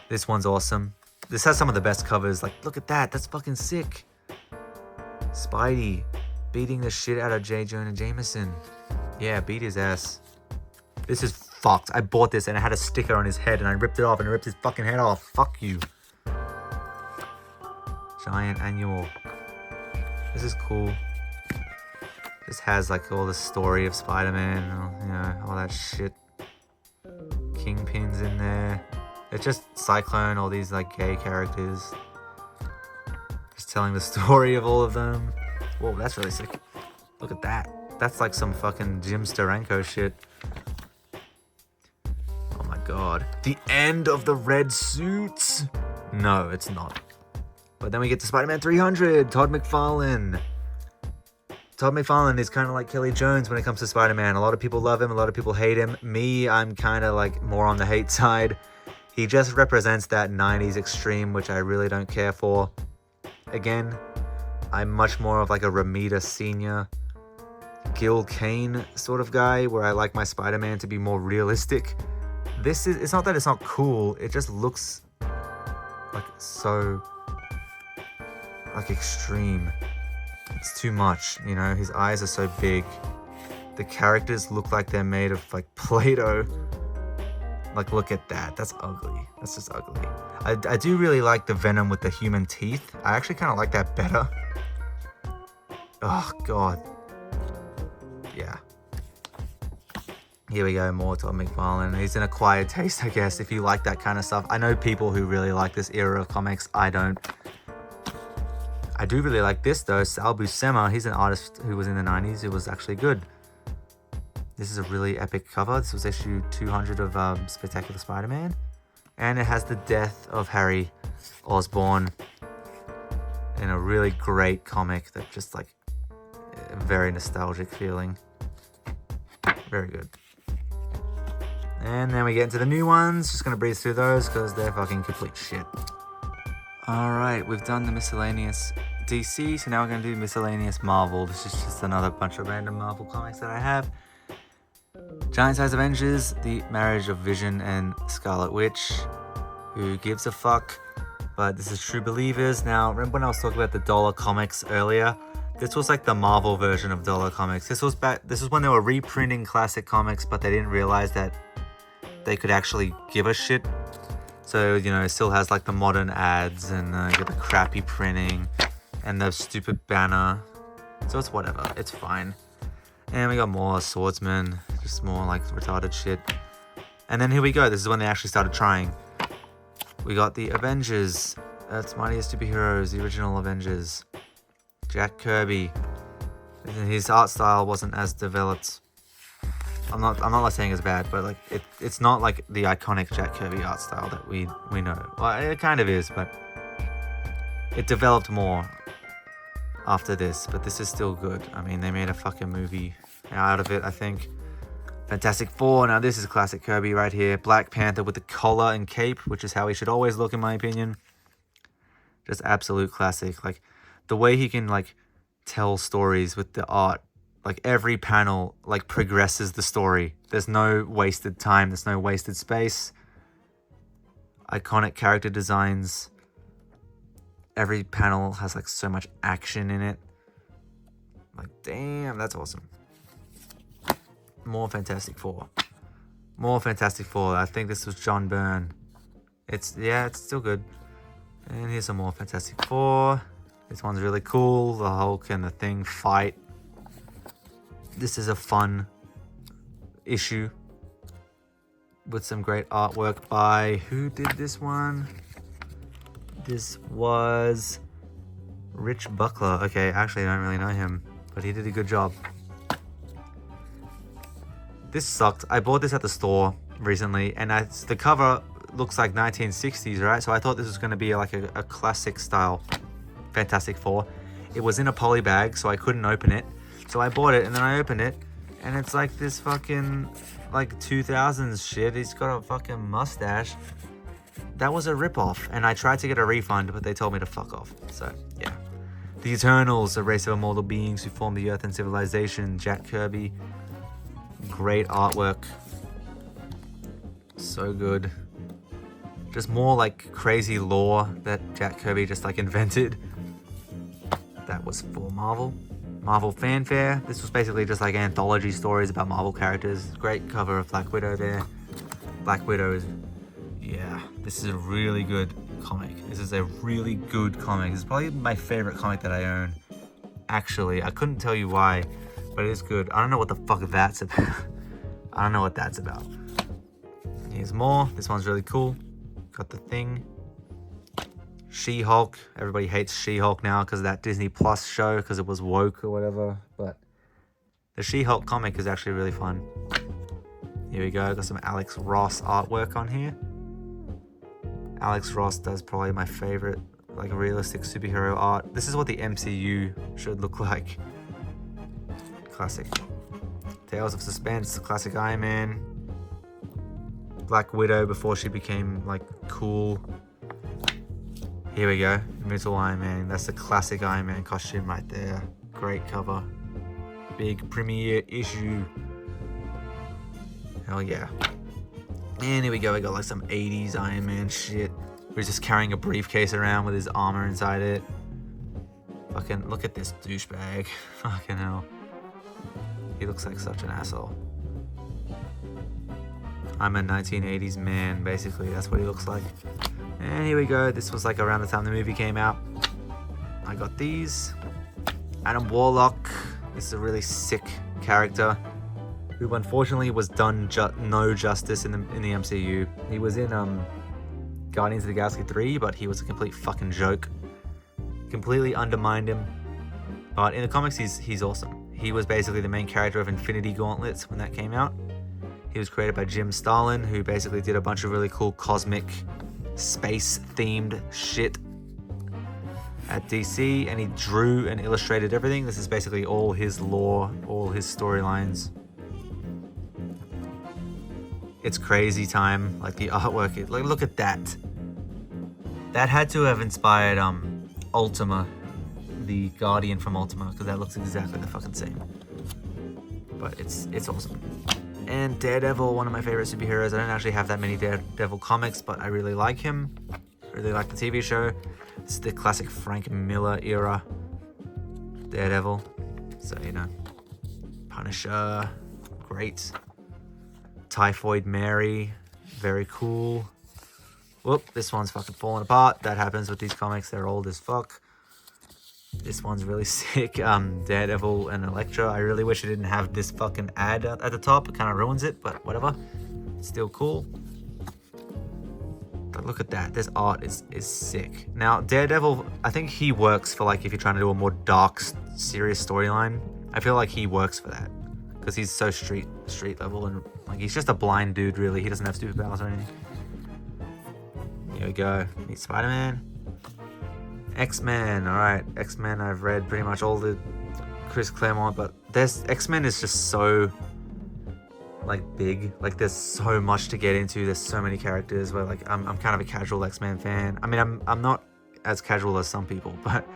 This one's awesome. This has some of the best covers. Like, look at that. That's fucking sick. Spidey beating the shit out of J. Jonah Jameson. Yeah, beat his ass. This is fucked. I bought this and it had a sticker on his head and I ripped it off and it ripped his fucking head off. Fuck you. Giant annual. This is cool. This has like all the story of Spider-Man, you know, all that shit. Kingpin's in there. It's just Cyclone, all these like gay characters. Just telling the story of all of them. Whoa, that's really sick. Look at that. That's like some fucking Jim Steranko shit. Oh my god. The end of the red suits? No, it's not. But then we get to Spider-Man 300, Todd McFarlane. Todd McFarlane is kind of like Kelly Jones when it comes to Spider-Man. A lot of people love him, a lot of people hate him. Me, I'm kind of like more on the hate side. He just represents that 90s extreme, which I really don't care for. Again, I'm much more of like a Romita Sr., Gil Kane sort of guy, where I like my Spider-Man to be more realistic. This is, it's not that it's not cool, it just looks like so, like extreme. It's too much, you know, his eyes are so big. The characters look like they're made of like Play-Doh. Like, look at that, that's ugly. That's just ugly. I do really like the Venom with the human teeth. I actually kind of like that better. Oh, God. Yeah. Here we go, more Todd McFarlane. He's an acquired taste, I guess, if you like that kind of stuff. I know people who really like this era of comics. I don't. I do really like this, though. Sal Buscema, he's an artist who was in the 90s. It was actually good. This is a really epic cover. This was issue 200 of Spectacular Spider-Man. And it has the death of Harry Osborn in a really great comic that just like a very nostalgic feeling. Very good. And then we get into the new ones. Just gonna breeze through those because they're fucking complete shit. Alright, we've done the miscellaneous DC, so now we're gonna do miscellaneous Marvel. This is just another bunch of random Marvel comics that I have. Giant Size Avengers, the marriage of Vision and Scarlet Witch. Who gives a fuck? But this is True Believers. Now, remember when I was talking about the dollar comics earlier? This was like the Marvel version of dollar comics. This was when they were reprinting classic comics, but they didn't realize that they could actually give a shit. So, you know, it still has like the modern ads and you get the crappy printing and the stupid banner. So it's whatever. It's fine. And we got more swordsmen, just more like retarded shit. And then here we go. This is when they actually started trying. We got the Avengers. That's Mightiest Superheroes, the original Avengers. Jack Kirby. His art style wasn't as developed. I'm not saying it's bad, but like it's not like the iconic Jack Kirby art style that we know. Well, it kind of is, but it developed more after this. But this is still good. I mean, they made a fucking movie out of it, I think. Fantastic Four. Now this is classic Kirby right here. Black Panther with the collar and cape, which is how he should always look in my opinion. Just absolute classic. Like the way he can like tell stories with the art. Like every panel like progresses the story. There's no wasted time. There's no wasted space. Iconic character designs. Every panel has like so much action in it. Like damn, that's awesome. More Fantastic Four. More Fantastic Four. I think this was John Byrne. It's still good. And here's some more Fantastic Four. This one's really cool. The Hulk and the Thing fight. This is a fun issue with some great artwork by... Who did this one? This was Rich Buckler. Okay, actually I don't really know him, but he did a good job. This sucked. I bought this at the store recently, and the cover looks like 1960s, right? So I thought this was going to be like a classic style Fantastic Four. It was in a poly bag, so I couldn't open it. So I bought it, and then I opened it, and it's like this fucking like 2000s shit. He's got a fucking mustache. That was a ripoff, and I tried to get a refund, but they told me to fuck off. So yeah. The Eternals, a race of immortal beings who form the Earth and civilization. Jack Kirby. Great artwork. So good. Just more like crazy lore that Jack Kirby just like invented. That was for Marvel. Marvel Fanfare. This was basically just like anthology stories about Marvel characters. Great cover of Black Widow there. Black Widow is... Yeah, this is a really good comic. This is a really good comic. This is probably my favorite comic that I own. Actually, I couldn't tell you why, but it is good. I don't know what the fuck that's about. I don't know what that's about. Here's more. This one's really cool. Got the Thing. She-Hulk. Everybody hates She-Hulk now because of that Disney Plus show, because it was woke or whatever. But the She-Hulk comic is actually really fun. Here we go. Got some Alex Ross artwork on here. Alex Ross does probably my favorite, like, realistic superhero art. This is what the MCU should look like. Classic. Tales of Suspense. Classic Iron Man. Black Widow before she became, like, cool. Here we go. Immortal Iron Man. That's the classic Iron Man costume right there. Great cover. Big premiere issue. Hell yeah. And here we go. We got like some 80s Iron Man shit. He's just carrying a briefcase around with his armor inside it. Fucking look at this douchebag. Fucking hell. He looks like such an asshole. I'm a 1980s man, basically. That's what he looks like. And here we go. This was like around the time the movie came out. I got these. Adam Warlock. This is a really sick character who unfortunately was done no justice in the MCU. He was in Guardians of the Galaxy 3, but he was a complete fucking joke. Completely undermined him. But in the comics, he's awesome. He was basically the main character of Infinity Gauntlets when that came out. He was created by Jim Starlin, who basically did a bunch of really cool cosmic space-themed shit at DC, and he drew and illustrated everything. This is basically all his lore, all his storylines. It's crazy time. Like the artwork, like look at that. That had to have inspired Ultima, the Guardian from Ultima, because that looks exactly the fucking same. But it's awesome. And Daredevil, one of my favorite superheroes. I don't actually have that many Daredevil comics, but I really like him. Really like the TV show. It's the classic Frank Miller era Daredevil. So, you know, Punisher, great. Typhoid Mary, very cool. Whoop, this one's fucking falling apart. That happens with these comics. They're old as fuck. This one's really sick. Daredevil and Elektra. I really wish it didn't have this fucking ad at the top. It kind of ruins it, but whatever. It's still cool. But look at that. This art is sick. Now, Daredevil, I think he works for like if you're trying to do a more dark, serious storyline. I feel like he works for that because he's so street level and like he's just a blind dude. Really, he doesn't have superpowers or anything. Here we go. Meet Spider-Man. X-Men. All right, X-Men. I've read pretty much all the Chris Claremont, but X-Men is just so like big. Like there's so much to get into. There's so many characters. Where like I'm kind of a casual X-Men fan. I mean, I'm not as casual as some people, but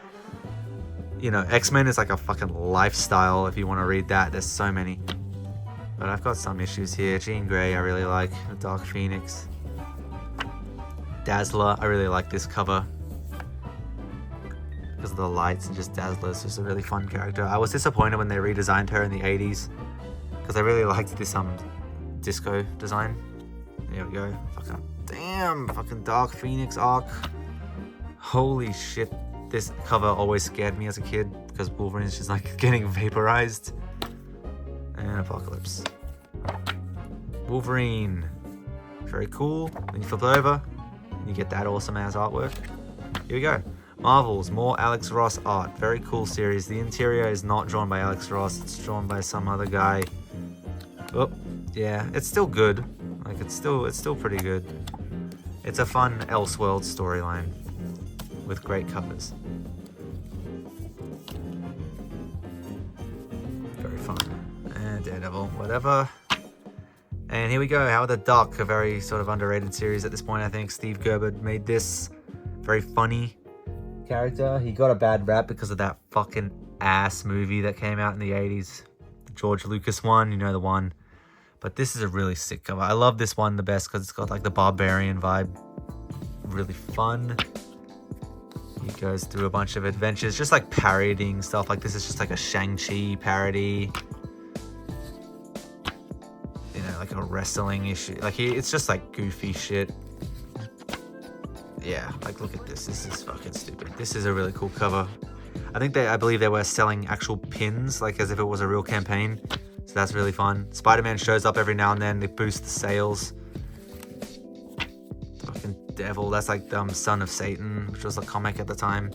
you know, X-Men is like a fucking lifestyle. If you want to read that, there's so many. But I've got some issues here. Jean Grey, I really like. The Dark Phoenix. Dazzler, I really like this cover. Because of the lights and just Dazzler is just a really fun character. I was disappointed when they redesigned her in the 80s. Because I really liked this disco design. There we go. Fucking damn, fucking Dark Phoenix arc. Holy shit. This cover always scared me as a kid. Because Wolverine's just like getting vaporized. And Apocalypse. Wolverine. Very cool. Then you flip it over. And you get that awesome ass artwork. Here we go. Marvels, more Alex Ross art. Very cool series. The interior is not drawn by Alex Ross. It's drawn by some other guy. Oh, yeah. It's still good. Like, it's still pretty good. It's a fun Elseworld storyline with great covers. Very fun. And Daredevil, whatever. And here we go. Howard the Duck, a very sort of underrated series at this point, I think. Steve Gerber made this. Very funny character. He got a bad rap because of that fucking ass movie that came out in the 80s. The George Lucas one, you know the one. But this is a really sick cover. I love this one the best because it's got like the barbarian vibe. Really fun. He goes through a bunch of adventures, just like parodying stuff. Like this is just like a Shang-Chi parody. You know, like a wrestling issue. Like it's just like goofy shit. Yeah, like look at this. This is fucking stupid. This is a really cool cover. I believe they were selling actual pins, like as if it was a real campaign. So that's really fun. Spider-Man shows up every now and then. They boost the sales. Fucking Devil. That's like Son of Satan, which was a comic at the time.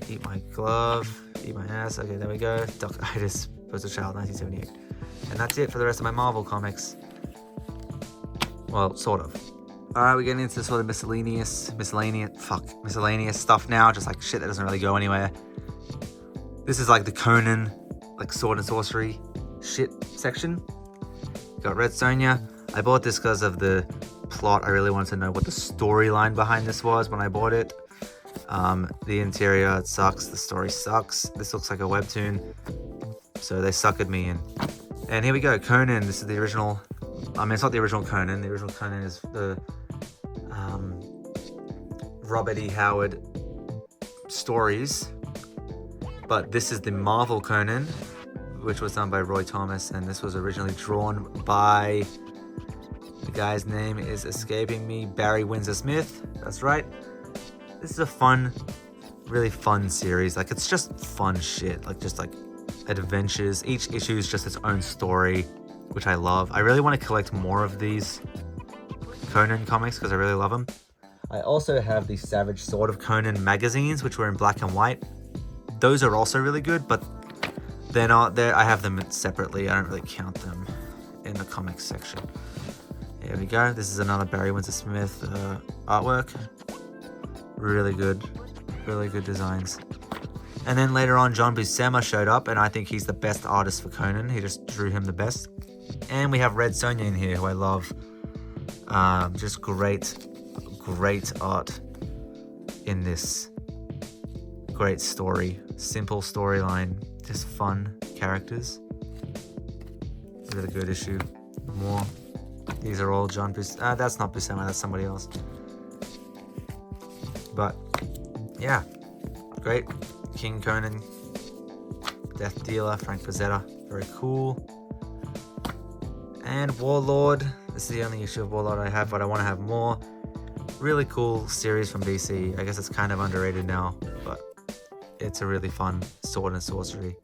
Eat my glove. Eat my ass. Okay, there we go. Duck-itis. Poster Child, 1978. And that's it for the rest of my Marvel comics. Well, sort of. Alright, we're getting into sort of miscellaneous stuff now, just like shit that doesn't really go anywhere. This is like the Conan, like sword and sorcery shit section. Got Red Sonja. I bought this because of the plot. I really wanted to know what the storyline behind this was when I bought it. The interior, it sucks. The story sucks. This looks like a webtoon. So they suckered me in. And here we go, Conan. This is the original. I mean, it's not the original Conan. The original Conan is the Robert E. Howard stories. But this is the Marvel Conan, which was done by Roy Thomas. And this was originally drawn by, the guy's name is escaping me, Barry Windsor Smith. That's right. This is a fun, really fun series. Like, it's just fun shit. Like, just like adventures. Each issue is just its own story, which I love. I really want to collect more of these Conan comics because I really love them. I also have the Savage Sword of Conan magazines, which were in black and white. Those are also really good, but they're not there. I have them separately. I don't really count them in the comics section. Here we go. This is another Barry Windsor Smith artwork. Really good designs. And then later on, John Buscema showed up, and I think he's the best artist for Conan. He just drew him the best. And we have Red Sonja in here, who I love. Just great art in this. Great story. Simple storyline. Just fun characters. Really good issue. More. These are all John Buscema. That's not Buscema, that's somebody else. But, yeah. Great. King Conan. Death Dealer, Frank Frazetta. Very cool. And Warlord. This is the only issue of Warlord I have, but I want to have more. Really cool series from DC. I guess it's kind of underrated now, but It's a really fun sword and sorcery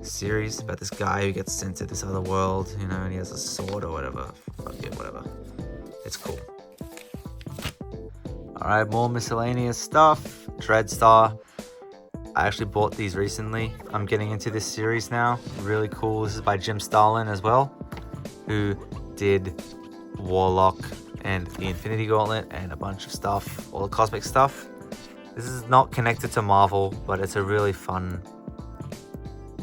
series about this guy who gets sent to this other world, you know, and he has a sword or whatever. Fuck it, whatever. It's cool. Alright, more miscellaneous stuff. Dreadstar. I actually bought these recently. I'm getting into this series now. Really cool. This is by Jim Starlin as well, who did Warlock and the Infinity Gauntlet and a bunch of stuff, all the cosmic stuff. This is not connected to Marvel, but it's a really fun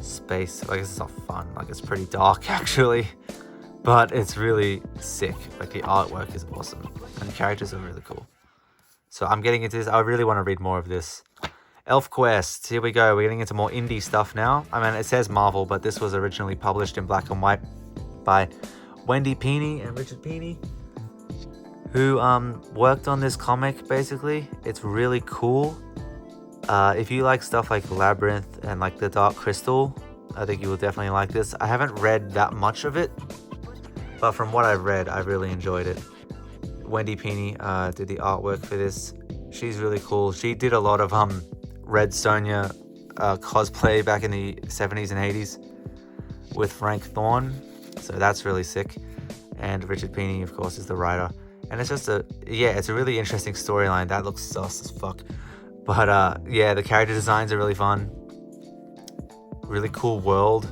space. I guess it's not fun, like it's pretty dark actually, but it's really sick. Like the artwork is awesome and the characters are really cool. So I'm getting into this. I really want to read more of this. Elf Quest, here we go. We're getting into more indie stuff now. I mean, it says Marvel, but this was originally published in black and white by Wendy Pini and Richard Pini, who worked on this comic basically. It's really cool. If you like stuff like Labyrinth and like The Dark Crystal, I think you will definitely like this. I haven't read that much of it, but from what I've read, I really enjoyed it. Wendy Pini did the artwork for this. She's really cool. She did a lot of Red Sonja cosplay back in the 70s and 80s with Frank Thorne, so that's really sick. And Richard Pini, of course, is the writer. And it's just it's a really interesting storyline. That looks sus as fuck. But yeah, the character designs are really fun. Really cool world.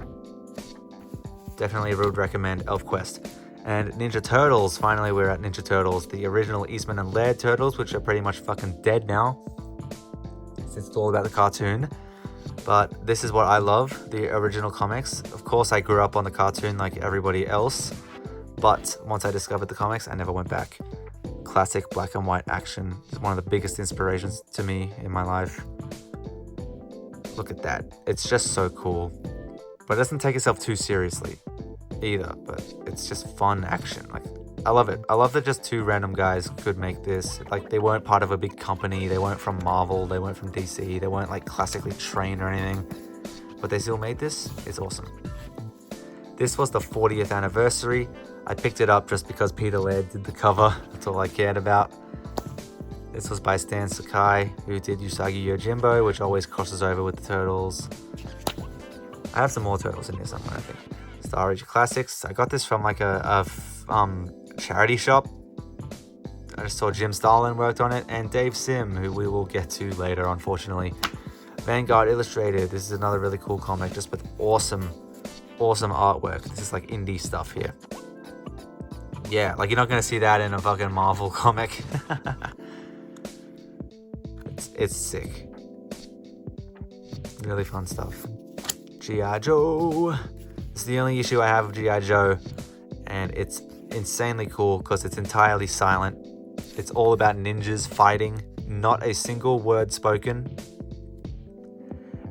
Definitely would recommend Elf Quest. And Ninja Turtles, finally we're at Ninja Turtles. The original Eastman and Laird Turtles, which are pretty much fucking dead now, since it's all about the cartoon. But this is what I love, the original comics. Of course, I grew up on the cartoon like everybody else, but once I discovered the comics, I never went back. Classic black and white action. It's one of the biggest inspirations to me in my life. Look at that. It's just so cool. But it doesn't take itself too seriously either, but it's just fun action. Like, I love it. I love that just two random guys could make this. Like, they weren't part of a big company. They weren't from Marvel. They weren't from DC. They weren't like classically trained or anything, but they still made this. It's awesome. This was the 40th anniversary. I picked it up just because Peter Laird did the cover. That's all I cared about. This was by Stan Sakai, who did Usagi Yojimbo, which always crosses over with the Turtles. I have some more Turtles in here somewhere, I think. Star Age Classics. I got this from like a charity shop. I just saw Jim Starlin worked on it, and Dave Sim, who we will get to later, unfortunately. Vanguard Illustrated. This is another really cool comic, just with awesome artwork. This is like indie stuff here. Yeah, like you're not going to see that in a fucking Marvel comic. It's sick. Really fun stuff. G.I. Joe. This is the only issue I have of G.I. Joe, and it's insanely cool because it's entirely silent. It's all about ninjas fighting, not a single word spoken.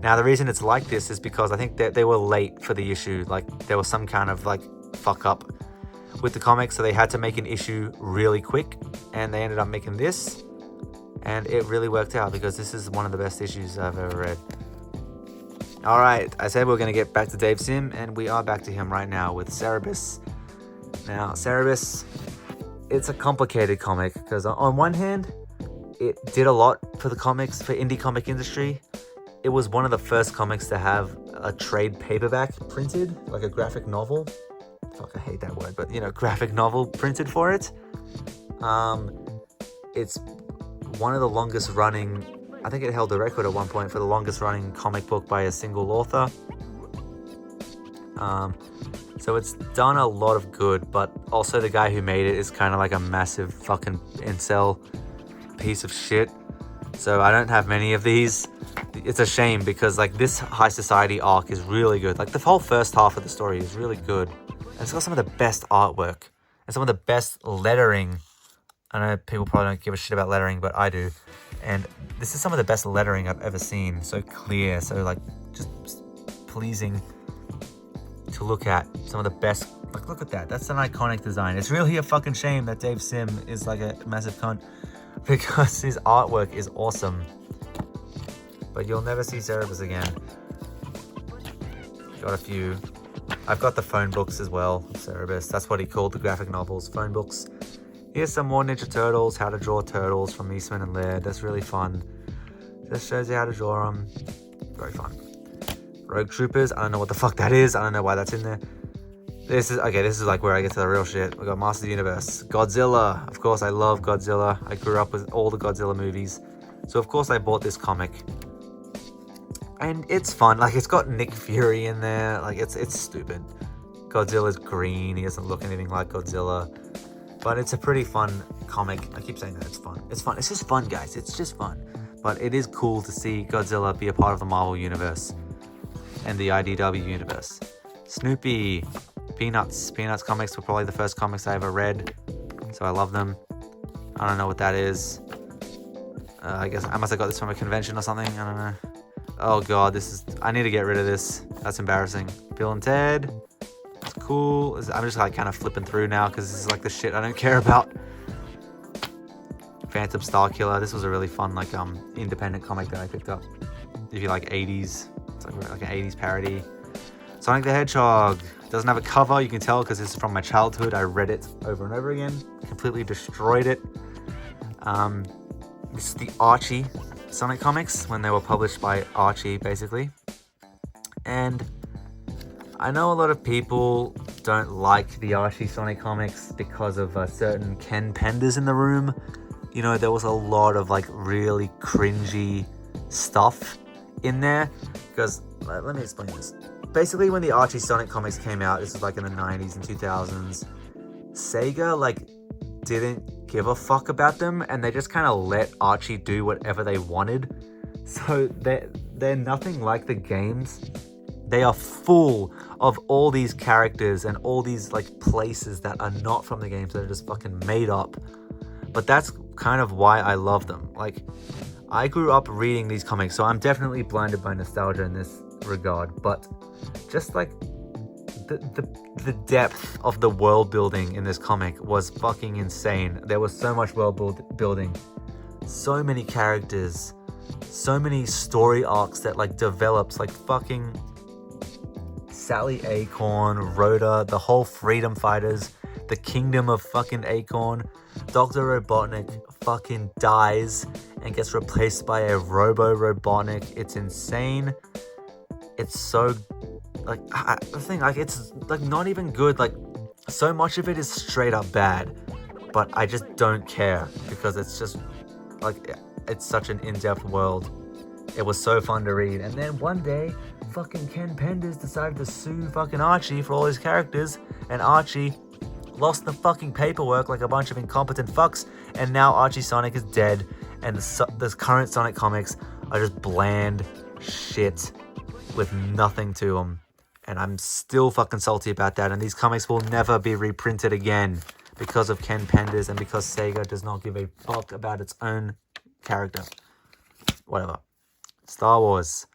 Now, the reason it's like this is because I think that they were late for the issue. Like, there was some kind of like fuck up with the comic, so they had to make an issue really quick, and they ended up making this, and it really worked out because this is one of the best issues I've ever read. All right, I said we're going to get back to Dave Sim, and we are back to him right now with Cerebus. Now, Cerebus, it's a complicated comic because on one hand, it did a lot for the comics, for indie comic industry. It was one of the first comics to have a trade paperback printed, like a graphic novel. Fuck, I hate that word, but you know, graphic novel printed for it. It's one of the longest running, I think it held the record at one point for the longest running comic book by a single author. So it's done a lot of good, but also the guy who made it is kind of like a massive fucking incel piece of shit. So I don't have many of these. It's a shame because like this high society arc is really good. Like the whole first half of the story is really good. And it's got some of the best artwork and some of the best lettering. I know people probably don't give a shit about lettering, but I do. And this is some of the best lettering I've ever seen. So clear, so like just pleasing to look at. Some of the best, like look at that. That's an iconic design. It's really a fucking shame that Dave Sim is like a massive cunt because his artwork is awesome. But you'll never see Cerebus again. Got a few. I've got the phone books as well, Cerebus. That's what he called the graphic novels, phone books. Here's some more Ninja Turtles, How to Draw Turtles from Eastman and Laird. That's really fun. Just shows you how to draw them. Very fun. Rogue Troopers. I don't know what the fuck that is. I don't know why that's in there. This is like where I get to the real shit. We got Master of the Universe. Godzilla. Of course, I love Godzilla. I grew up with all the Godzilla movies. So, of course, I bought this comic. And it's fun. Like, it's got Nick Fury in there. Like, it's stupid. Godzilla's green. He doesn't look anything like Godzilla. But it's a pretty fun comic. I keep saying that it's fun. It's fun. It's just fun, guys. It's just fun. But it is cool to see Godzilla be a part of the Marvel Universe and the IDW Universe. Snoopy. Peanuts. Peanuts comics were probably the first comics I ever read. So I love them. I don't know what that is. I guess I must have got this from a convention or something. I don't know. Oh god, I need to get rid of this. That's embarrassing. Bill and Ted. It's cool. I'm just like kind of flipping through now because this is like the shit I don't care about. Phantom Star Killer. This was a really fun like independent comic that I picked up. If you like 80s, it's like an 80s parody. Sonic the Hedgehog. Doesn't have a cover, you can tell because this is from my childhood. I read it over and over again. Completely destroyed it. This is the Archie Sonic comics when they were published by Archie, basically. And I know a lot of people don't like the Archie Sonic comics because of certain Ken Penders in the room. You know, there was a lot of like really cringy stuff in there. Because, let me explain this. Basically, when the Archie Sonic comics came out, this was like in the 90s and 2000s, Sega like didn't give a fuck about them, and they just kind of let Archie do whatever they wanted. So they're nothing like the games. They are full of all these characters and all these like places that are not from the games, that are just fucking made up. But that's kind of why I love them. Like, I grew up reading these comics, so I'm definitely blinded by nostalgia in this regard, but just like the depth of the world building in this comic was fucking insane. There was so much world building, so many characters, so many story arcs that like develops, like fucking Sally Acorn, Rhoda, the whole Freedom Fighters, the Kingdom of fucking Acorn. Dr. Robotnik fucking dies and gets replaced by a Robo Robotnik. It's insane. It's so like the thing, like it's like not even good. Like so much of it is straight up bad, but I just don't care because it's just like it's such an in-depth world. It was so fun to read. And then one day, fucking Ken Penders decided to sue fucking Archie for all his characters, and Archie lost the fucking paperwork like a bunch of incompetent fucks, and now Archie Sonic is dead, and the current Sonic comics are just bland shit with nothing to them. And I'm still fucking salty about that, and these comics will never be reprinted again because of Ken Penders and because Sega does not give a fuck about its own character. Whatever. Star Wars.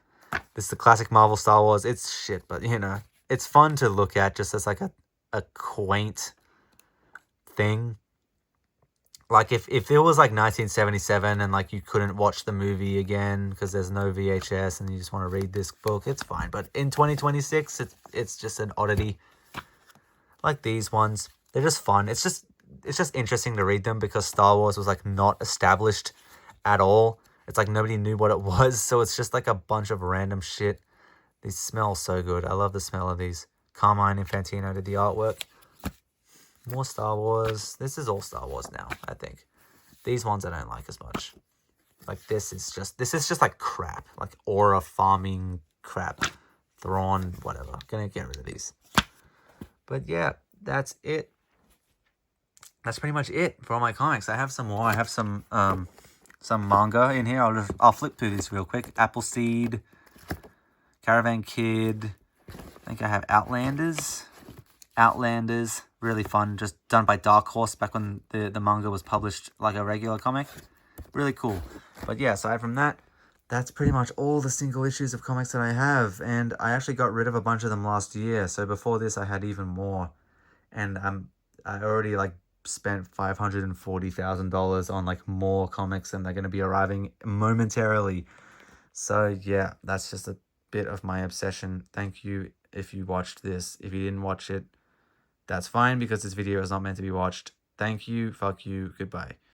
This is the classic Marvel Star Wars. It's shit, but you know, it's fun to look at just as like a quaint thing. Like if it was like 1977 and like you couldn't watch the movie again because there's no VHS and you just want to read this book, it's fine. But in 2026, it's just an oddity. Like these ones, they're just fun. It's just interesting to read them because Star Wars was like not established at all. It's like nobody knew what it was, so it's just like a bunch of random shit. These smell so good. I love the smell of these. Carmine Infantino did the artwork. More Star Wars. This is all Star Wars now, I think. These ones I don't like as much. Like this is just like crap. Like aura farming crap. Thrawn, whatever. Gonna get rid of these. But yeah, that's it. That's pretty much it for all my comics. I have some more. I have some manga in here. I'll flip through this real quick. Appleseed, Caravan Kid. I think I have Outlanders. Really fun, just done by Dark Horse back when the manga was published like a regular comic. Really cool. But yeah, aside from that, that's pretty much all the single issues of comics that I have. And I actually got rid of a bunch of them last year. So before this, I had even more. And I already like spent $540,000 on like more comics, and they're going to be arriving momentarily. So yeah, that's just a bit of my obsession. Thank you if you watched this. If you didn't watch it, that's fine because this video is not meant to be watched. Thank you, fuck you, goodbye.